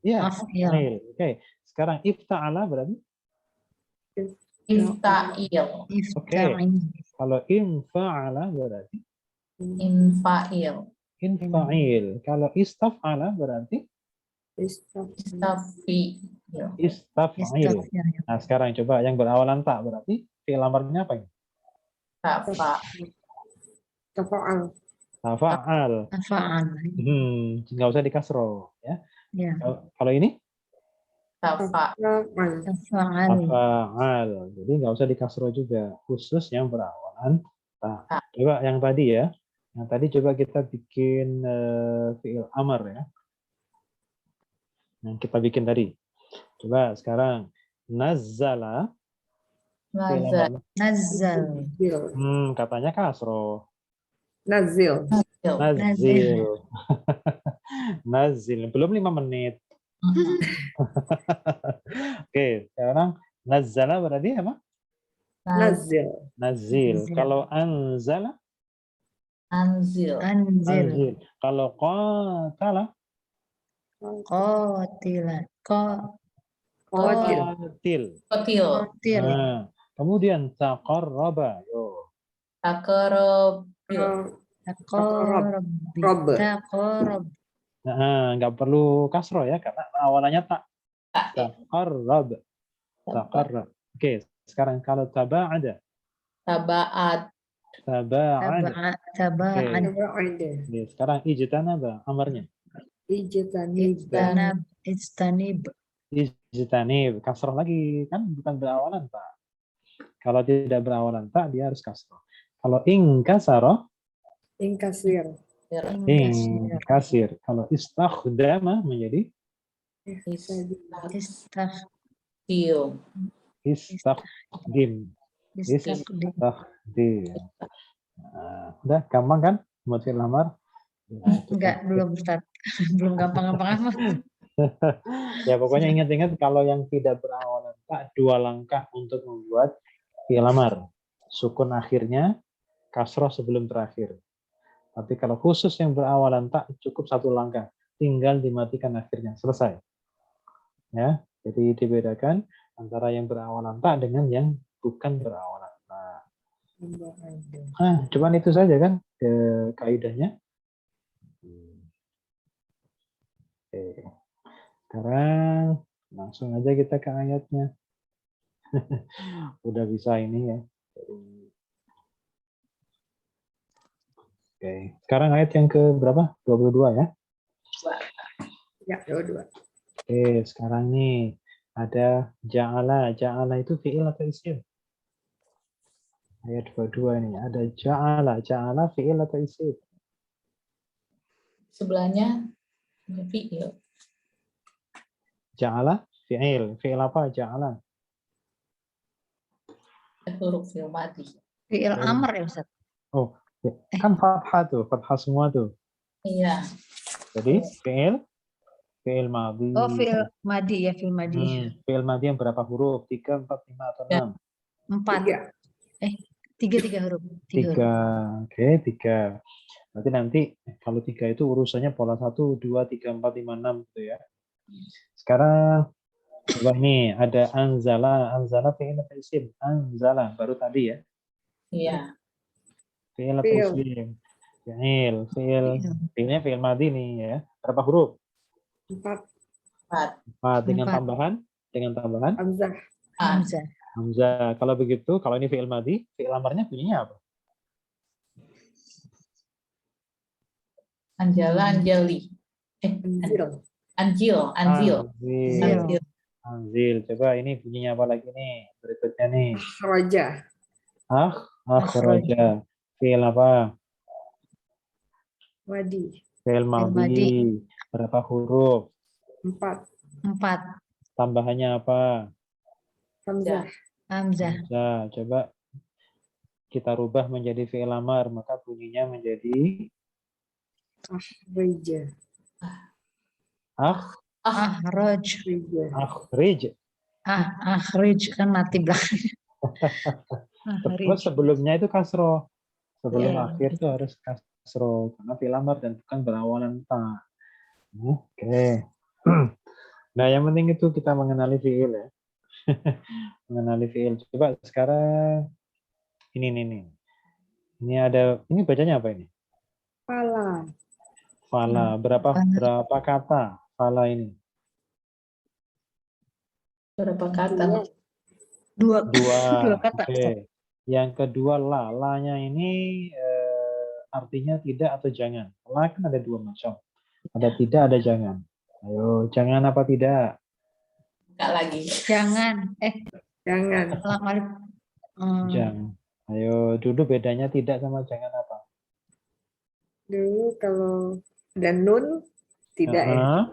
Ya, fa'il. Oke. Sekarang ifta'ala berarti? Ifta'il. Oke. Kalau infa'ala berarti? Infa'il. Infa'il. Kalau istaf'ala berarti? Istaf'il. Istaf'il. Nah, sekarang coba yang berawalan ta berarti fi'il amarnya apa ini? Tafa'al. Tafa'al. Nggak usah dikasroh ya. Kalau ini? Tafa'al. Jadi nggak usah dikasroh juga. Khusus yang berawalan ta. Coba yang tadi ya. Yang tadi coba kita bikin fi'il amar ya. Yang kita bikin tadi. Coba sekarang nazzala. Nazal. Katanya kasroh. Nazil. Nazil. Belum 5 menit. Oke, sekarang nazzala berarti apa? Nazil. Kalau anzala? Anzil. Kalau qatala? Qatilan. Qatil. Qatil. Qatil. Qatil. Nah, kemudian taqarraba. Yo. Taqarabil. Taqarrab. Rob. Taqarrab. Nah, nggak perlu kasro ya, karena awalannya tak. Tak. Taqarrab. Taqarrab. Oke, sekarang kalau taba'ada. Taba'at. Taba'ada. Taba'an. Taba'ada. Oke, sekarang ijtanaba amarnya. Ijtanib. Ijtanib. Ijtanib. Kasroh lagi. Kan bukan berawalan tak. Kalau tidak berawalan tak, dia harus kasroh. Kalau ingkasaro, Inkasir. ingkasir. Kalau istakhdama menjadi Istakhdil. istakhdim. Istakdim. Istakhdim. Nah, udah gampang kan? Buat fi'il amar. Enggak, belum Ustaz. Belum gampang-gampang amat. Ya pokoknya ingat-ingat kalau yang tidak berawalan tak, 2 langkah untuk membuat fi'il amar. Sukun akhirnya, kasroh sebelum terakhir. Tapi kalau khusus yang berawalan tak, cukup 1 langkah. Tinggal dimatikan akhirnya. Selesai. Ya, jadi dibedakan antara yang berawalan tak dengan yang bukan berawalan tak. Nah, cuman itu saja kan kaidahnya. Oke. Sekarang langsung aja kita ke ayatnya. Udah bisa ini ya. Oke, sekarang ayat yang ke berapa? 22 ya. Ya, dua-dua. Oke, sekarang nih ada ja'ala. Ja'ala itu fi'il atau isim? Ayat 22 ini ada ja'ala. Ja'ala fi'il atau isim? Sebelahnya fi'il. Ja'ala fi'il. Fi'il apa? Ja'ala. Huruf fi'il madi. Fi'il amr ya Ustaz. Oh, kan fathah tuh. Fathah semua tuh. Iya. Jadi fi'il madhi. Oh, fi'il madi ya, fi'il madi. Fi'il madhi yang berapa huruf? 3, 4, 5, atau 6? 4. Tiga huruf. 3. Oke, 3. Berarti nanti kalau 3 itu urusannya pola 1, 2, 3, 4, 5, 6 gitu ya. Sekarang coba nih ada anzala. Anzala fi'il atau isim? Anzala baru tadi ya. Iya. Fi'il atau isim? Fi'il. Fi'ilnya fi'il madhi nih ya. Berapa huruf? 4. 4 dengan 4. tambahan? Dengan tambahan? Hamzah. Hamzah. Hamzah. Kalau begitu, kalau ini fi'il madhi, fi'il amarnya bunyinya apa? Anjala, Anjali. Anzil. Anjil. Anjil. Anzil. Anzil. Coba ini bunyinya apa lagi nih? Berikutnya nih. Raja. Akhraja. Fi'il apa? Wadi. Fi'il madhi. Berapa huruf? 4. Tambahannya apa? Hamzah. Hamzah. Hamzah. Coba kita rubah menjadi fi'il amar, maka bunyinya menjadi Akhrija. Akhraj. Akhrij. Akhrij kan mati belakangnya. Terus sebelumnya itu kasroh. Sebelum Ya. akhir itu harus kasroh karena fi'il amar dan bukan berawalan ta. Oke. Nah, yang penting itu kita mengenali fi'il ya. Mengenali fi'il. Coba sekarang ini nih. Ini bacanya apa ini? Fala. Fala. Berapa kata fala ini? Berapa kata? Dua kata. Oke. Yang kedua la. La-nya ini artinya tidak atau jangan. La kan ada 2 macam. Ada tidak, ada jangan. Ayo, jangan apa tidak? Enggak lagi. Jangan. Jangan. Jangan. Ayo, dulu bedanya tidak sama jangan apa? Dulu kalau ada nun, tidak ya.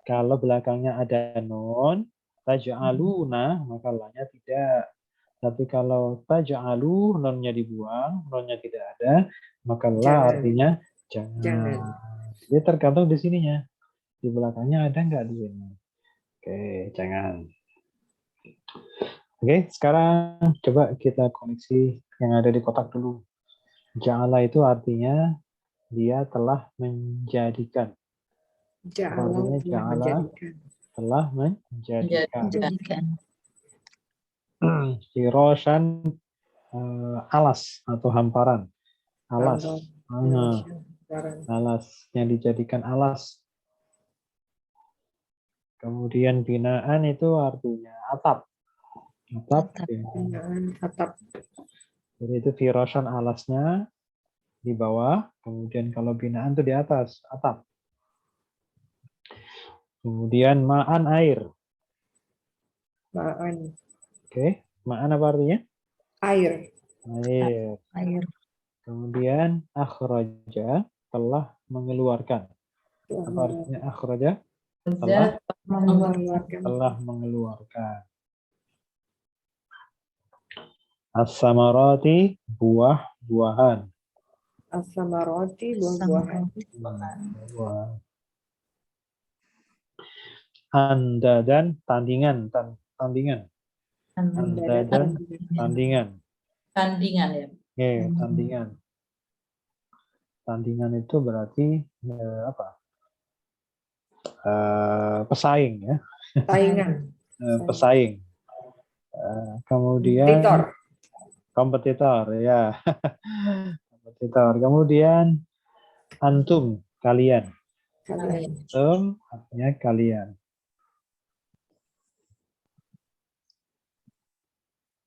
Kalau belakangnya ada nun, taj'aluna, maka la-nya tidak. Tapi kalau taj'alu, nunnya dibuang, nunnya tidak ada, maka la artinya jangan. Jadi tergantung di sininya. Di belakangnya ada nggak di sini? Oke, jangan. Oke, sekarang coba kita koneksi yang ada di kotak dulu. Ja'ala itu artinya dia telah menjadikan. Ja'ala Artinya telah ja'ala menjadikan. telah menjadikan. Menjadikan. Firasyan, alas atau hamparan. Alas. Alas yang dijadikan alas. Kemudian binaan itu artinya atap. Atap. Ya. Atap. Jadi itu firasyan alasnya di bawah. Kemudian kalau binaan itu di atas, atap. Kemudian ma'an air. Ma'an. Oke, ma'an apa artinya? Air. Air. Air. Kemudian akhraja, telah mengeluarkan. Apa artinya akhraja? Zat Mengeluarkan. Telah mengeluarkan. As-samarati, buah-buahan. As-samarati, buah-buahan. Buah. Andadan, tandingan. Tandingan. Andadan, tandingan. tandingan ya. Oke, tandingan. Tandingan itu berarti apa? Pesaing ya. Saingan. Pesaing. Kemudian kompetitor ya. Kompetitor. Kemudian antum, kalian. Antum artinya kalian.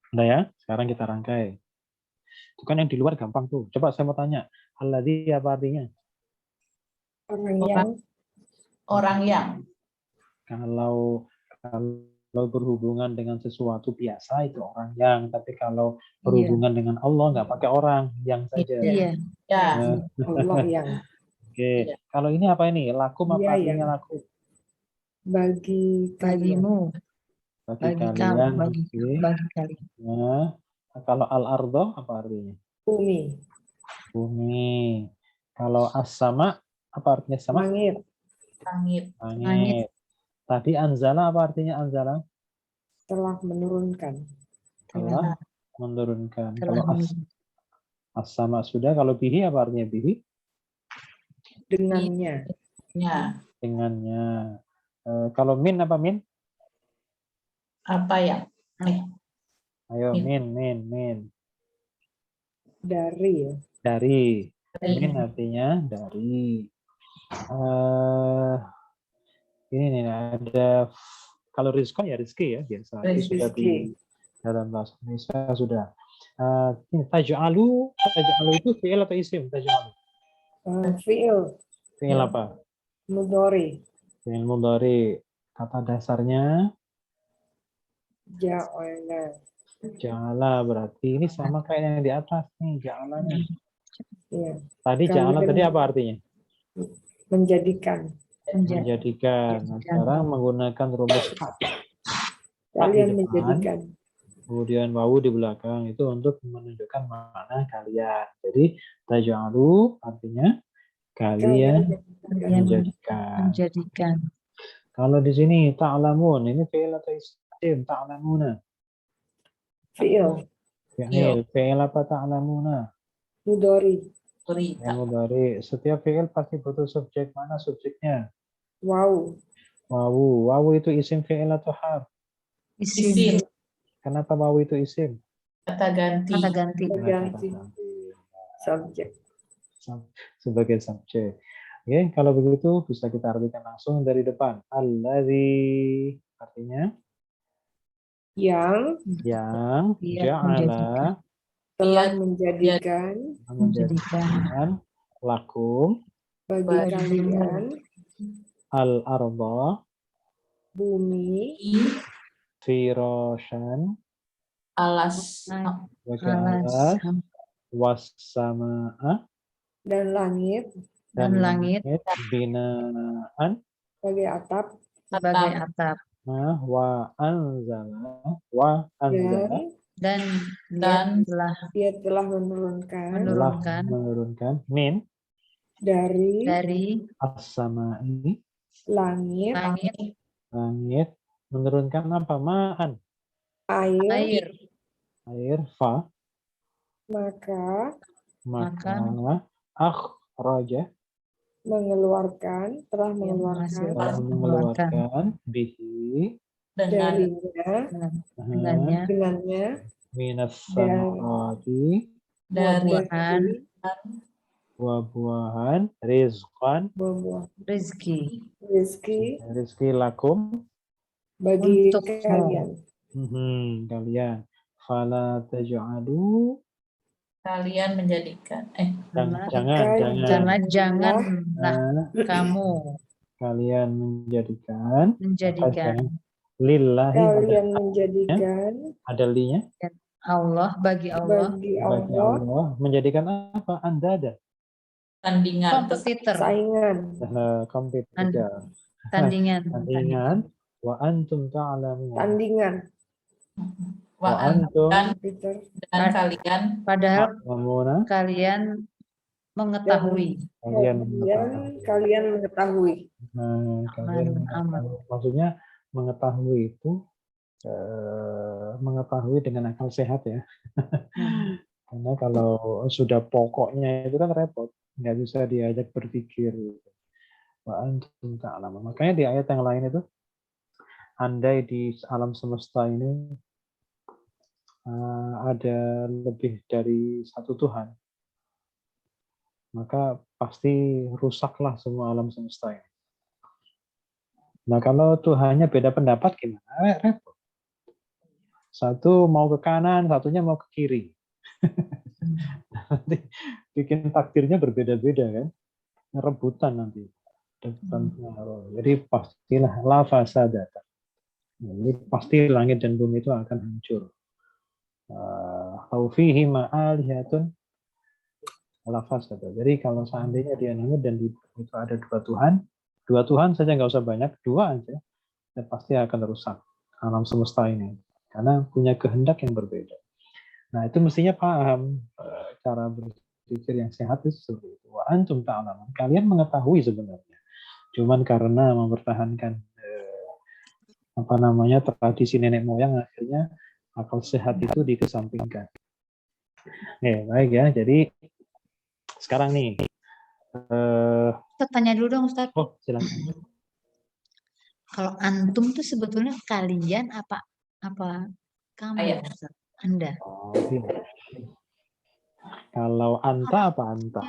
Udah ya, sekarang kita rangkai. Itu kan yang di luar gampang tuh. Coba saya mau tanya, alladzi apa artinya? Orang yang Kalau berhubungan dengan sesuatu biasa itu orang yang, tapi kalau berhubungan dengan Allah nggak pakai orang, yang saja. Iya. ya. Allah yang. Oke, kalau ini apa ini? Lakum apa Iya, artinya yang. lakum? Bagi Bagimu. Bagi Bagi kalian. kamu. Oke. Bagi kalian. Nah, kalau al-ardo apa artinya? bumi. Bumi. Kalau as-sama apa artinya sama? Langit. Langit. Langit. Tadi anzala apa artinya anzala? Telah menurunkan. Telah menurunkan. Telah Kalau as-sama sudah, kalau bihi apa artinya bihi? Dengannya. Ya. Dengannya. Kalau min apa min? Apa yang? Ayo min. Dari. Ya. Dari. Min artinya dari. Ini nih ada kalau rizko ya rizki ya biasa. Itu sudah di dalam bahasa Indonesia sudah. Ini taj'alu itu fi'il atau isim taj'alu? Fi'il apa? Mudhari. Fi'il mudhari. Kata dasarnya ja'ala, berarti ini sama kayak yang di atas nih, ja'alanya. Iya. Tadi ja'ala tadi apa artinya? Menjadikan. Nah, sekarang menggunakan rumus Kalian menjadikan. Kemudian wawu di belakang itu untuk menunjukkan makna kalian. Jadi taj'alu artinya kalian menjadikan. Kalau di sini ta'lamun, ini fi'il atau isim? Ta'lamuna. Fi'il. Fi'il apa ta'lamuna? Mudhari. Mudhari. Setiap fi'il pasti butuh subjek. Mana subjeknya? Wawu. Wawu itu isim fi'il atau harf? Isim. Kenapa wawu itu isim? Kata ganti. Subjek. Sebagai subjek. Oke, kalau begitu bisa kita artikan langsung dari depan. Alladzi artinya yang ja'ala telah menjadikan lakum bagi kalian al-arda bumi firasyan Alas. was-samaa dan langit binaan sebagai atap wa anzala dan dia telah menurunkan min dari as-samai langit menurunkan apa? Ma'an air fa maka akhraja telah Yang mengeluarkan telah Telah mengeluarkan mengeluarkan bihi dengan dengannya dengannya minas dan samarati dari buah-buahan buah-buahan rizqan buah-buah rezeki rezeki lakum bagi untukmu. kalian. kalian fala taj'alu kalian menjadikan jangan Janganlah kamu kalian menjadikan apa menjadikan jangan lillahi Kalian menjadikan ada linya Allah bagi bagi Allah Allah menjadikan apa andada tandingan kompetitor, saingan, kompetitor tandingan. wa antum ta'lamun tandingan, wa wa antum Peter, dan kalian Padahal ta'lamuna kalian mengetahui. kalian mengetahui. kalian Aman. maksudnya mengetahui itu mengetahui dengan akal sehat ya. Karena kalau sudah pokoknya itu kan repot, nggak bisa diajak berpikir. Wa antum ta'lamun. Makanya di ayat yang lain itu, andai di alam semesta ini ada lebih dari satu Tuhan, maka pasti rusaklah semua alam semesta ini. Nah kalau Tuhannya beda pendapat gimana? Repot. Satu mau ke kanan, satunya mau ke kiri. Nanti bikin takdirnya berbeda-beda kan, rebutan nanti. Jadi pastilah la fasadata. Jadi pasti langit dan bumi itu akan hancur. Fihi ma'alihatun la fasada. Jadi kalau seandainya dia langit dan di bumi itu ada dua Tuhan saja nggak usah banyak, dua aja, ya pasti akan rusak alam semesta ini karena punya kehendak yang berbeda. Nah itu mestinya paham cara berpikir yang sehat itu seperti itu. Wa antum ta'lamun. Kalian mengetahui sebenarnya. Cuman karena mempertahankan tradisi nenek moyang akhirnya akal sehat itu dikesampingkan. Baik ya. Jadi sekarang nih. Ustaz tanya dulu dong Ustaz. Oh silakan. Kalau antum tuh sebetulnya kalian apa kamu Ustaz? Anda. Oh, iya. Kalau anta apa anta?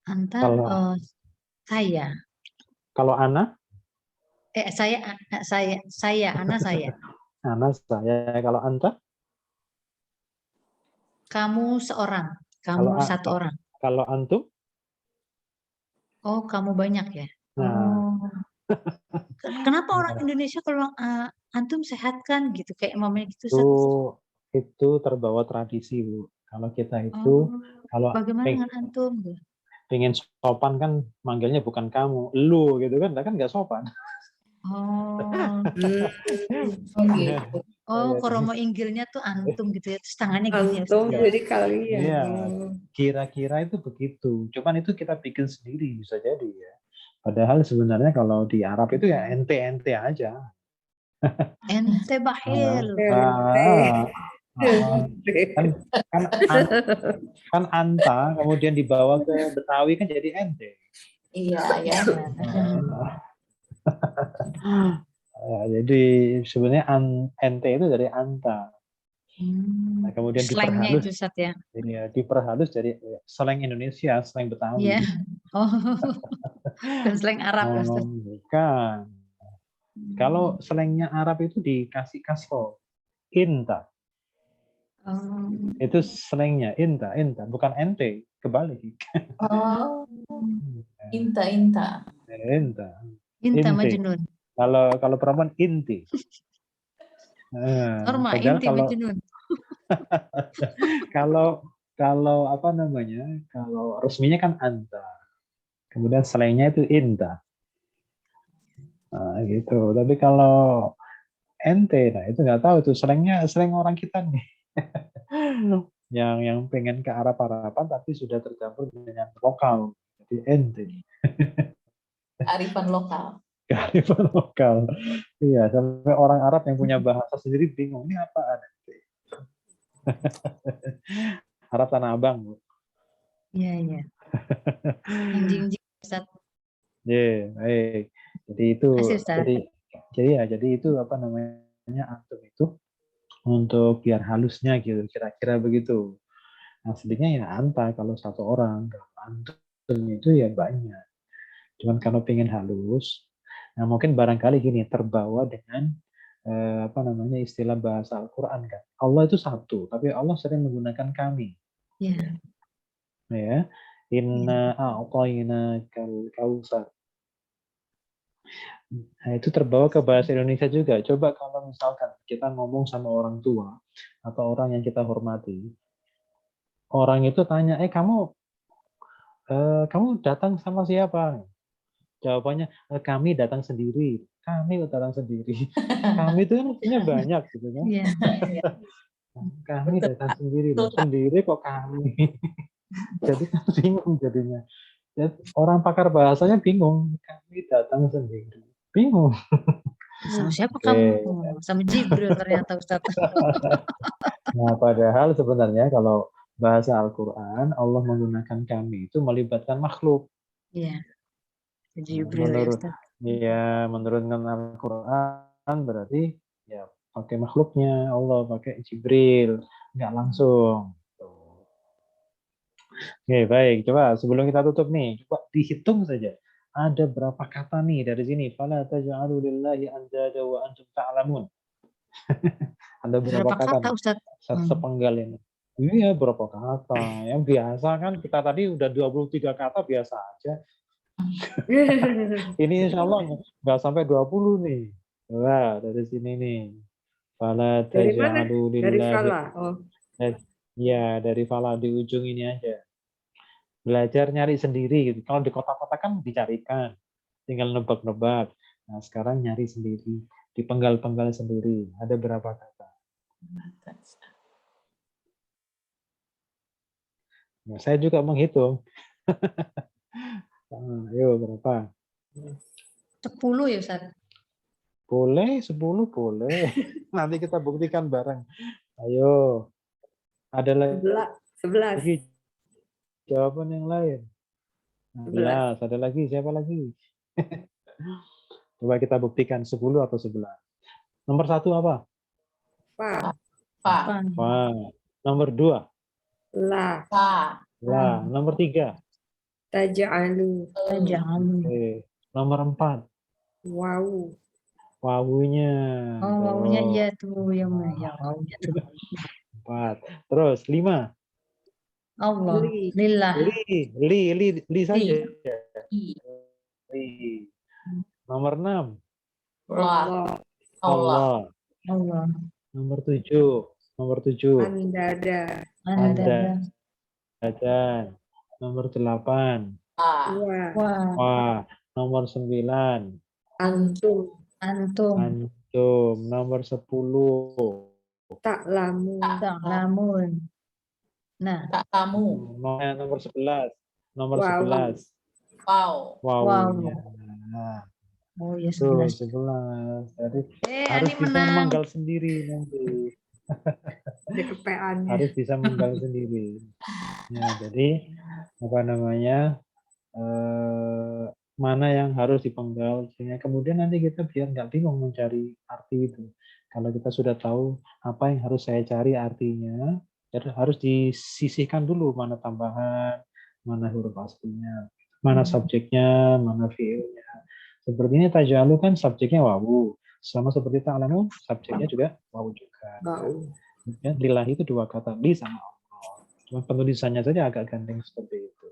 Anta Kalau saya. Kalau ana? Ana saya. Ana saya. Kalau anta? Kamu seorang. Kamu satu orang. Kalau antum? Oh, kamu banyak ya? Nah. Oh. Kenapa orang Indonesia kalau antum sehat kan gitu kayak mamanya gitu itu terbawa tradisi Bu. Kalau kita itu kalau bagaimana dengan antum? Pengen sopan kan manggilnya bukan kamu, lu gitu kan, kan nggak sopan. gitu. Kromo inggilnya tuh antum gitu ya, terus tangannya gini Antum jadi kalian. Iya, kira-kira itu begitu. Cuman itu kita bikin sendiri bisa jadi ya. Padahal sebenarnya kalau di Arab itu ya ente aja. Ente bahil. Kan anta kemudian dibawa ke Betawi kan jadi ente. Iya ya. Jadi sebenarnya ente itu dari anta. Nah, kemudian Slangnya diperhalus. itu Sat ya. Diperhalus dari slang Indonesia, slang Betawi. Iya. Dan slang Arab. Bukan. Kalau slangnya Arab itu dikasih kasro, inta. Itu slangnya inta, bukan ente, kebalik. Inta. Inta Majnun. Kalau perempuan inti. Norma inti Majnun. kalau apa namanya? Kalau resminya kan anta. Kemudian slangnya itu inta. Nah, gitu. Tapi kalau ente, nah itu nggak tahu itu slang orang kita nih. yang pengen ke Arab-Araban tapi sudah tercampur dengan lokal. Jadi ente. Kearifan lokal. Kearifan lokal. Iya, sampai orang Arab yang punya bahasa sendiri bingung ini apaan ente. Arab Tanah Abang, Bu. Iya. Yang jing-jing Ustaz. Ya, baik. Jadi itu Makasih Ustaz. jadi itu apa namanya antum itu untuk biar halusnya gitu, kira-kira begitu. Aslinya ya anta kalau satu orang, kalau antum itu ya banyak. Cuman kalau pengen halus, nah mungkin barangkali gini terbawa dengan apa namanya istilah bahasa Al-Quran kan. Allah itu satu, tapi Allah sering menggunakan kami. Ya. Ya, inna a'tayna kal kautsar. Nah, itu terbawa ke bahasa Indonesia juga. Coba kalau misalkan kita ngomong sama orang tua atau orang yang kita hormati, orang itu tanya, kamu datang sama siapa? Jawabannya, kami datang sendiri. Kami datang sendiri. Kami itu kan artinya banyak gitu kan. Iya. Kami datang sendiri. Loh. Sendiri kok kami. Jadi kan bingung jadinya. Ya, orang pakar bahasanya bingung. Kami datang sendiri. Bingung. Sama siapa Oke. kamu? Oh, sama Jibril ternyata Ustaz. Nah, padahal sebenarnya kalau bahasa Al-Quran, Allah menggunakan kami itu melibatkan makhluk. Iya. Jibril ya Menurut Ustaz. menurunkan Al-Quran berarti ya pakai makhluknya Allah, pakai Jibril, nggak langsung. Oke, baik. Coba sebelum kita tutup nih, coba dihitung saja. Ada berapa kata nih dari sini? Fala taj'alu lillahi andada wa antum ta'lamun. Ada berapa kata Ustaz? sepenggal ini? Iya, berapa kata? Yang biasa kan kita tadi udah 23 kata biasa aja. Ini insya Allah nggak sampai 20 nih. Wah, dari sini nih. Fala Dari mana? taj'alu Dari lillahi. Fala. Oh, Ya, dari fala di ujung ini aja. Belajar nyari sendiri gitu. Kalau di kota-kota kan dicarikan, tinggal nebak-nebak. Nah, sekarang nyari sendiri, dipenggal-penggal sendiri. Ada berapa kata? Nah, saya juga menghitung. Ayo berapa? 10 ya Ustaz? Boleh, 10 boleh. Nanti kita buktikan bareng. Ayo. Ada lagi 11. jawaban yang lain. 11. Ada lagi, siapa lagi? Coba kita buktikan 10 atau 11. Nomor 1 apa? Fa. Fa. Nomor 2? La. La. Nomor 3? Taj'alu. Oke. Nomor 4? Wawu. Wawunya. Oh, wawunya iya tuh yang wawunya tuh. 4. Terus 5? Allah. Lillah. Li saja. Li. Nomor 6? Allah. Nomor 7? Andada. Nomor 8? Wah. Nomor 9? Antum. Nomor 10? Ta'lamun. Nah. Nomor 11? Nomor Wow. 11? Wawunya. Nah. Oh ya 11. 11. Jadi harus bisa menggal sendiri nanti. Ada kepeannya. Harus bisa menggal sendiri. Ya, jadi apa namanya? Mana yang harus dipenggal sehingga kemudian nanti kita biar nggak bingung mencari arti itu. Kalau kita sudah tahu apa yang harus saya cari artinya, harus disisihkan dulu mana tambahan, mana huruf aslinya, mana subjeknya, mana fiilnya. Seperti ini taj'alu kan subjeknya wawu, sama seperti ta'lamu subjeknya juga wawu juga. Ya, lillahi itu 2 kata, li sama Allah. Cuma penulisannya saja agak gandeng seperti itu.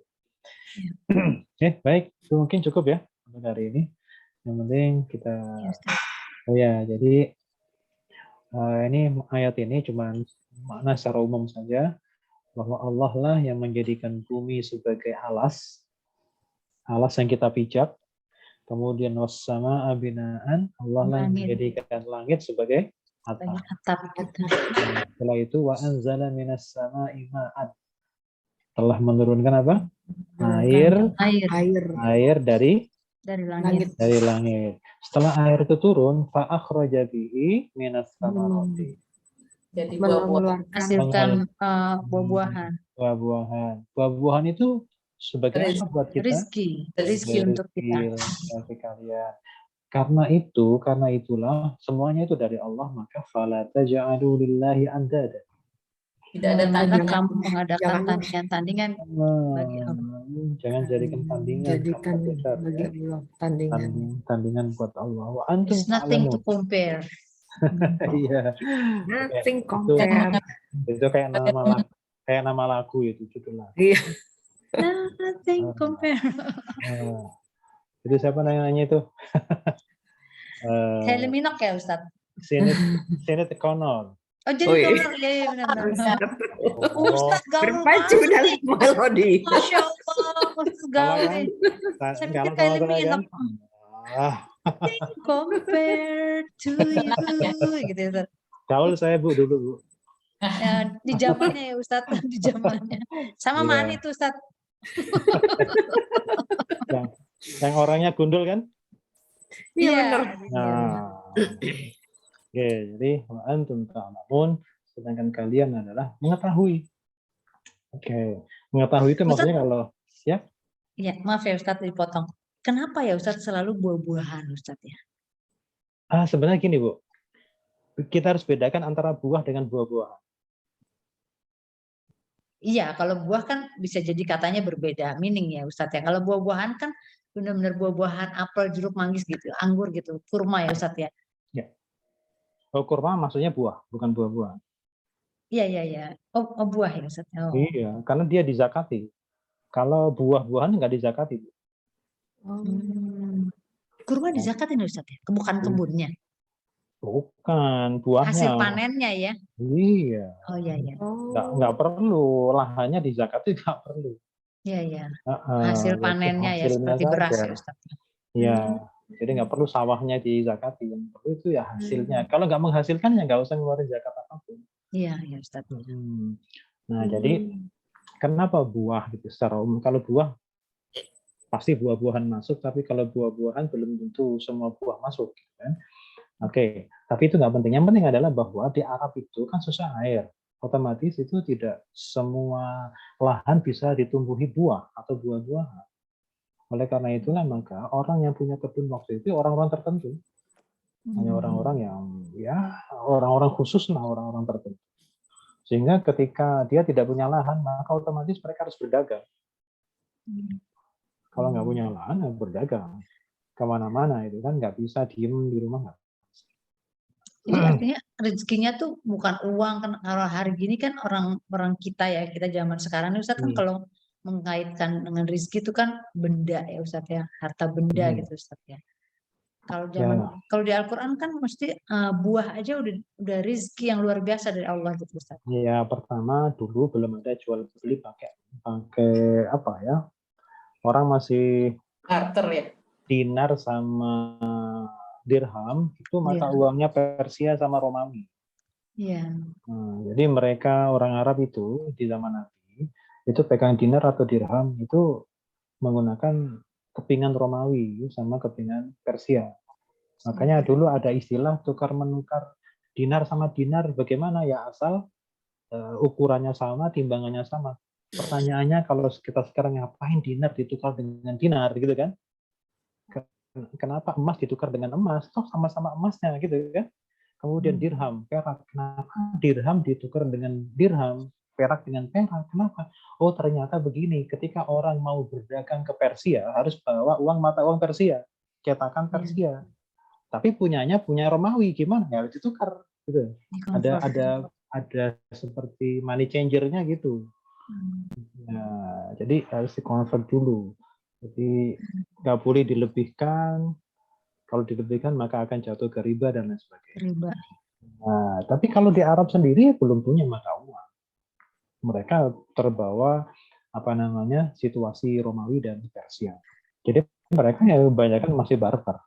Oke, baik. Itu mungkin cukup ya untuk hari ini. Yang penting kita jadi ini ayat ini cuma makna secara umum saja bahwa Allah lah yang menjadikan bumi sebagai alas yang kita pijak. Kemudian wassama abinaan, Allah lah yang menjadikan langit sebagai atap. Setelah itu wa anzala minas sama'i ma'an. Telah menurunkan apa? Air dari langit. Setelah air itu turun, fa akhraja bihi minas samarati. Jadi menghasilkan buah-buahan. Buah-buahan itu sebagai apa buat kita? Rizki Sebagai untuk kita. bagi kalian. Karena itulah semuanya itu dari Allah, maka fala taj'alu lillahi andada. Tidak ada Karena tandingan. kamu mengadakan Jangan- tandingan-tandingan bagi Allah. Jangan jadikan tandingan Jadikan sama besar, bagi ya. Allah tandingan. Tandingan buat Allah. Wa antum There's nothing to ta'lamun. compare. Iya. Nothing Itu- compare. Itu kayak nama lagu itu judulnya. Iya. Nothing compare. Itu siapa nanya itu? Kylie Minogue ya Ustadz? Sini tekonon. Oh jadi Oh, iya. kalau iya benar-benar. Ustadz gaul Berpacu banget dalam nih. melodi. Masya Allah, Ustadz gaul nih. Saya pikir Kalau Kylie sama saya kan, Minogue. Nothing compared to you. Gitu ya Ustadz. gaul saya Bu dulu Bu. Ya, di zamannya ya Ustadz, di zamannya. Sama Iya. Mani tuh Ustadz. Yang orangnya gundul kan? Iya benar. Nah, oke, jadi wa antum ta'lamun, sedangkan kalian adalah mengetahui. Oke, mengetahui itu maksudnya kalau Iya, maaf ya Ustadz dipotong. Kenapa ya Ustadz selalu buah-buahan Ustadz ya? sebenarnya gini Bu, kita harus bedakan antara buah dengan buah-buahan. Iya, kalau buah kan bisa jadi katanya berbeda meaning ya Ustadz ya. Kalau buah-buahan kan benar-benar buah-buahan apel, jeruk, manggis gitu, anggur gitu, kurma ya Ustadz ya. Oh, kurma maksudnya buah, bukan buah-buahan. Iya. Oh, buah ya Ustadz. Oh. Iya, karena dia dizakati. Kalau buah-buahan nggak dizakati. Bu. Kurma dizakatin ya Ustadz ya? Bukan kebunnya. Bukan, buahnya. Hasil panennya ya. Iya, Oh iya. nggak perlu, lahannya dizakati nggak perlu. Iya. Hasil Hasil panennya ya hasilnya seperti beras saja. ya Ustadz. Ya, jadi nggak perlu sawahnya dizakati, yang perlu itu ya hasilnya. Kalau nggak menghasilkan ya nggak usah ngeluarin zakat apapun. Iya Ustadz. Nah, jadi kenapa buah gitu secara umum? Kalau buah pasti buah-buahan masuk, tapi kalau buah-buahan belum tentu semua buah masuk. Gitu kan? Oke, tapi itu nggak penting. Yang penting adalah bahwa di Arab itu kan susah air. Otomatis itu tidak semua lahan bisa ditumbuhi buah atau buah-buahan. Oleh karena itulah maka orang yang punya kebun waktu itu orang-orang tertentu. Hanya orang-orang yang ya orang-orang khusus lah, orang-orang tertentu. Sehingga ketika dia tidak punya lahan, maka otomatis mereka harus berdagang. Kalau nggak punya lahan, ya berdagang. Kemana-mana itu kan nggak bisa diem di rumah. Nggak. Jadi artinya rezekinya tuh bukan uang kan, kalau hari gini kan orang kita ya, kita zaman sekarang nih Ustadz kan kalau mengaitkan dengan rezeki itu kan benda ya Ustadz ya, harta benda gitu Ustadz ya. Kalau kalau di Al-Qur'an kan mesti buah aja udah rezeki yang luar biasa dari Allah gitu Ustadz. Ya, pertama dulu belum ada jual beli pakai apa ya? Orang masih Barter ya. dinar sama dirham itu mata uangnya Persia sama Romawi. Iya. Nah, jadi mereka orang Arab itu di zaman Nabi itu pegang dinar atau dirham itu menggunakan kepingan Romawi sama kepingan Persia. Makanya dulu ada istilah tukar menukar dinar sama dinar. Bagaimana ya, asal ukurannya sama, timbangannya sama. Pertanyaannya kalau kita sekarang ngapain dinar ditukar dengan dinar gitu kan? Kenapa emas ditukar dengan emas? Toh sama-sama emasnya gitu kan? Kemudian dirham, perak. Kenapa dirham ditukar dengan dirham, perak dengan perak? Kenapa? Oh ternyata begini, ketika orang mau berdagang ke Persia harus bawa mata uang Persia, cetakan Persia. Tapi punya Romawi, gimana ya? Harus ditukar gitu. Ada seperti money changer-nya gitu. Nah, jadi harus dikonvert dulu. Jadi nggak boleh dilebihkan. Kalau dilebihkan maka akan jatuh ke riba dan lain sebagainya. Riba. Nah, tapi kalau di Arab sendiri belum punya mata uang. Mereka terbawa situasi Romawi dan Persia. Jadi mereka ya kebanyakan masih barter.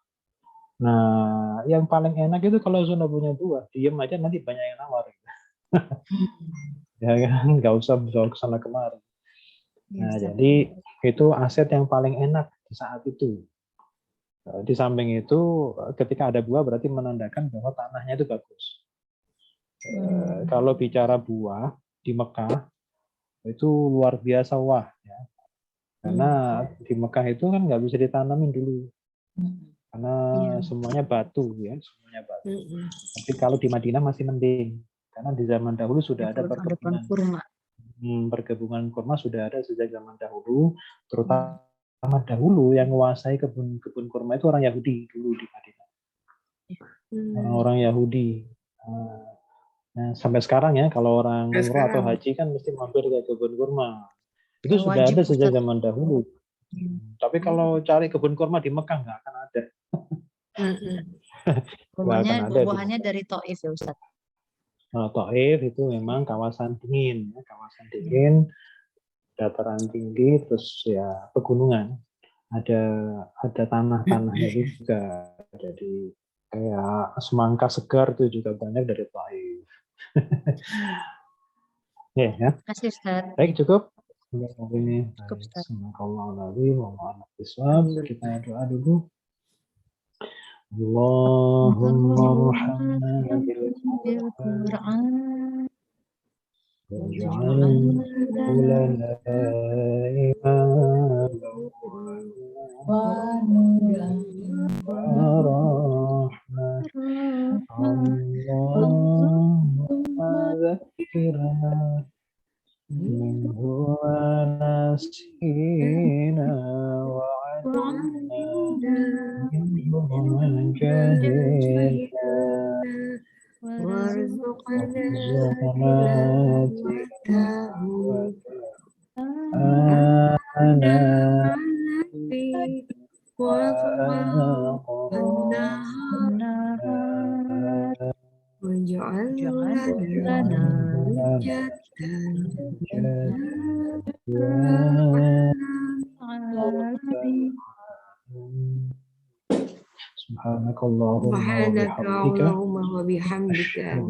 Nah, yang paling enak itu kalau sudah punya buah, diem aja nanti banyak yang nawar. Ya kan, nggak usah jual ke sana kemari. Nah, jadi itu aset yang paling enak di saat itu. Di samping itu, ketika ada buah berarti menandakan bahwa tanahnya itu bagus. Kalau bicara buah di Mekah itu luar biasa wah. Ya. Karena di Mekah itu kan nggak bisa ditanamin dulu. Karena Iya. semuanya batu ya, semuanya batu. Mm-mm. Tapi kalau di Madinah masih mending. Karena di zaman dahulu sudah ada Ada pohon perkebunan. kurma. Perkebunan kurma sudah ada sejak zaman dahulu, terutama dahulu yang menguasai kebun kurma itu orang Yahudi dulu di Madinah. Orang-orang Yahudi. Nah, sampai sekarang ya, kalau orang Sampai umroh atau sekarang. haji kan mesti mampir ke kebun kurma. Itu Ya, sudah wajib, ada sejak Ustaz. zaman dahulu. Tapi kalau cari kebun kurma di Mekah nggak akan ada. Mm-mm. Buah-buahannya dari Taif ya Ustaz. Nah, Taif itu memang kawasan dingin, ya, kawasan dingin, dataran tinggi, terus ya pegunungan. Ada tanah-tanahnya juga. Jadi kayak semangka segar itu juga banyak dari Taif. Ya, ya. Terima kasih Ustaz. Baik, cukup. Sampai hari ini. Cukup, Ustaz. Kita doa dulu. Allahumma arhamna bil Qur'an waj'alhu lana imaman wa rahmah. Allahumma zakkirna minhu wa nasina wa 'allimna minhu man jahilna warzuqna ana Subhanakallahumma wa bihamdika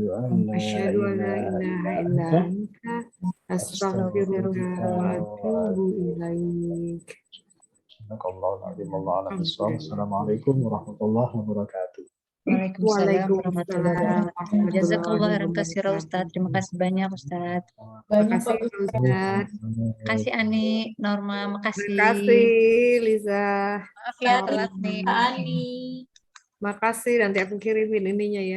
asyhadu an la ilaha illa anta astaghfiruka wa atubu ilaik. Assalamualaikum warahmatullahi wabarakatuh. Waalaikumsalam warahmatullahi wabarakatuh. Waalaikumsalam Jazakallah khairan warahmatullahi katsira Ustaz. Terima kasih banyak Ustaz. Banyak Makasih Pak Ustaz. Ustaz. Makasih Ani, Norma, makasih. Makasih Liza. Maaf ya telat nih. Ani. Makasih, nanti aku kirimin ininya ya.